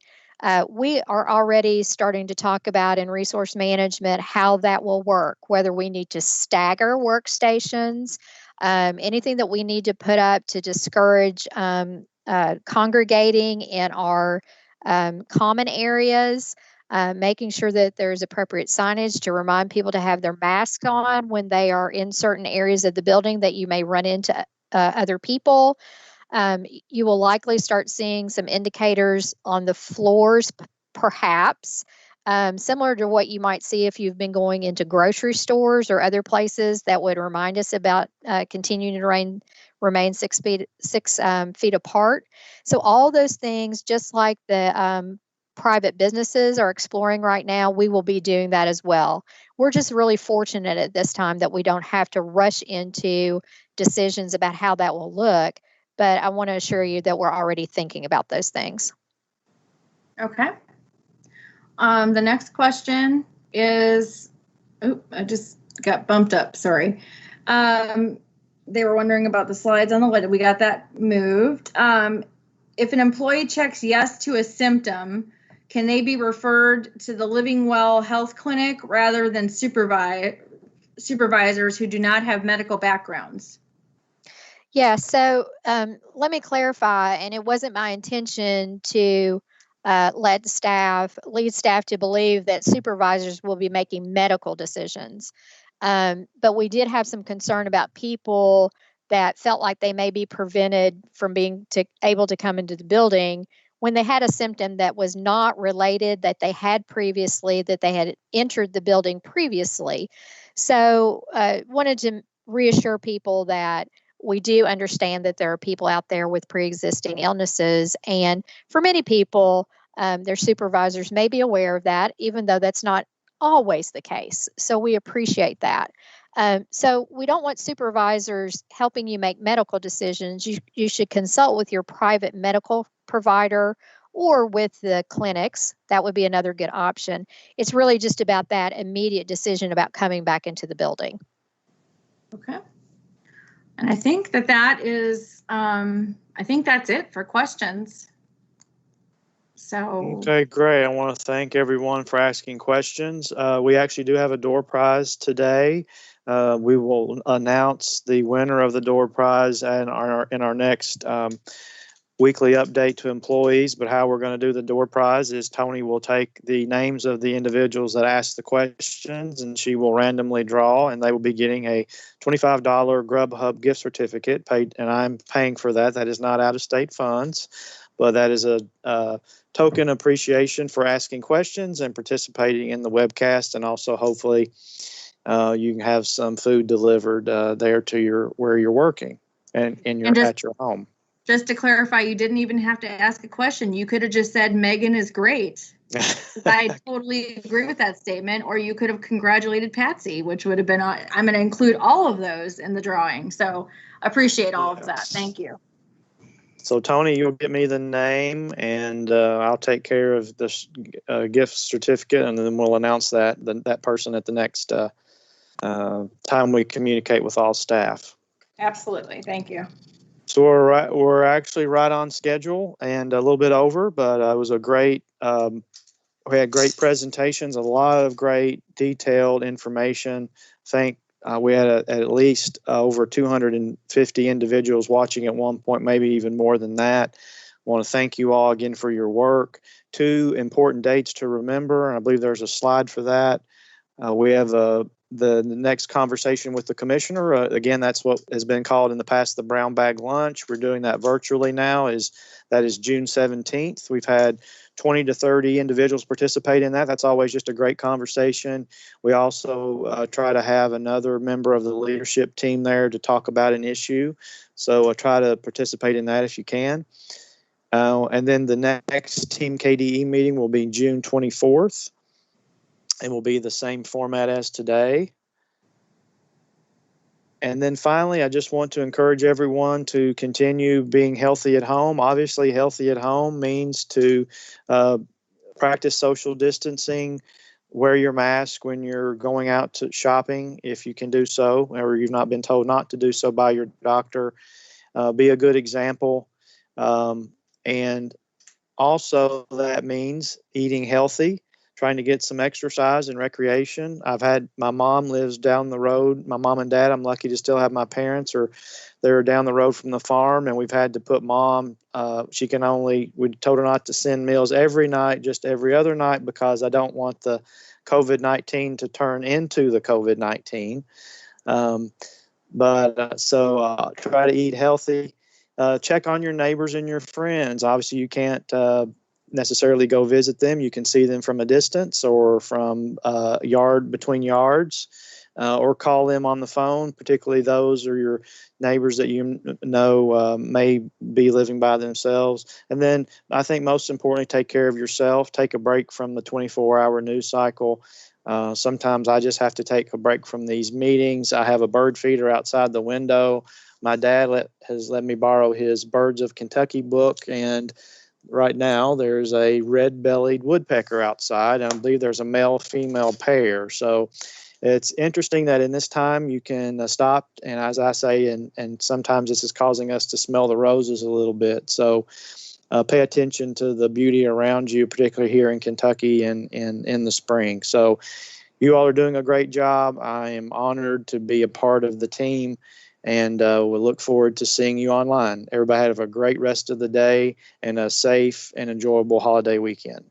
we are already starting to talk about in resource management how that will work, whether we need to stagger workstations, anything that we need to put up to discourage congregating in our common areas, making sure that there's appropriate signage to remind people to have their masks on when they are in certain areas of the building that you may run into other people. You will likely start seeing some indicators on the floors, perhaps, similar to what you might see if you've been going into grocery stores or other places that would remind us about continuing to remain 6 feet apart. So all those things, just like the private businesses are exploring right now, we will be doing that as well. We're just really fortunate at this time that we don't have to rush into decisions about how that will look. But I want to assure you that we're already thinking about those things. Okay. The next question is, I just got bumped up, sorry. They were wondering about the slides on the lid. We got that moved. If an employee checks yes to a symptom, can they be referred to the Living Well Health Clinic rather than supervisors who do not have medical backgrounds? Yeah, so let me clarify, and it wasn't my intention to lead staff to believe that supervisors will be making medical decisions. But we did have some concern about people that felt like they may be prevented from being able to come into the building when they had a symptom that was not related, that they had previously, that they had entered the building previously. So wanted to reassure people that we do understand that there are people out there with pre-existing illnesses. And for many people, their supervisors may be aware of that, even though that's not always the case. So we appreciate that. So we don't want supervisors helping you make medical decisions. You should consult with your private medical provider or with the clinics. That would be another good option. It's really just about that immediate decision about coming back into the building. Okay. And I think that is, I think that's it for questions. So. Okay, great. I want to thank everyone for asking questions. We actually do have a door prize today. We will announce the winner of the door prize in our next weekly update to employees. But how we're going to do the door prize is Tony will take the names of the individuals that asked the questions, and she will randomly draw, and they will be getting a $25 Grubhub gift certificate paid, and I'm paying for that. That is not out-of-state funds, but that is a token appreciation for asking questions and participating in the webcast, and also hopefully you can have some food delivered there to where you're working and at your home. Just to clarify, you didn't even have to ask a question. You could have just said Megan is great. I totally agree with that statement. Or you could have congratulated Patsy, which would have been, I'm going to include all of those in the drawing. So appreciate all of that. Thank you. So Tony, you'll get me the name, and I'll take care of this gift certificate, and then we'll announce that person at the next time we communicate with all staff. Absolutely. Thank you. So we're actually right on schedule and a little bit over, but it was a great, we had great presentations, a lot of great detailed information. We had at least over 250 individuals watching at one point, maybe even more than that. I want to thank you all again for your work. 2 important dates to remember, and I believe there's a slide for that. We have the next conversation with the commissioner. Again, that's what has been called in the past the brown bag lunch. We're doing that virtually now. That is June 17th. We've had 20 to 30 individuals participate in that. That's always just a great conversation. We also try to have another member of the leadership team there to talk about an issue. So try to participate in that if you can. And then the next Team KDE meeting will be June 24th. And will be the same format as today. And then finally, I just want to encourage everyone to continue being healthy at home. Obviously, healthy at home means to practice social distancing, wear your mask when you're going out to shopping, if you can do so, or you've not been told not to do so by your doctor. Be a good example. And also that means eating healthy, trying to get some exercise and recreation. My mom lives down the road. My mom and dad, I'm lucky to still have my parents, or they're down the road from the farm, and we've had to put mom, we told her not to send meals every night, just every other night, because I don't want the COVID-19 to turn into the COVID-19. So try to eat healthy. Check on your neighbors and your friends. Obviously, you can't necessarily go visit them. You can see them from a distance or from between yards, or call them on the phone, particularly those or your neighbors that you know may be living by themselves. And then I think most importantly, take care of yourself. Take a break from the 24-hour news cycle. Sometimes I just have to take a break from these meetings. I have a bird feeder outside the window. My dad has let me borrow his Birds of Kentucky book, and right now there's a red-bellied woodpecker outside, and I believe there's a male-female pair. So it's interesting that in this time you can stop, and as I say, and sometimes this is causing us to smell the roses a little bit. So pay attention to the beauty around you, particularly here in Kentucky and in the spring. So you all are doing a great job. I am honored to be a part of the team, and we'll look forward to seeing you online. Everybody have a great rest of the day and a safe and enjoyable holiday weekend.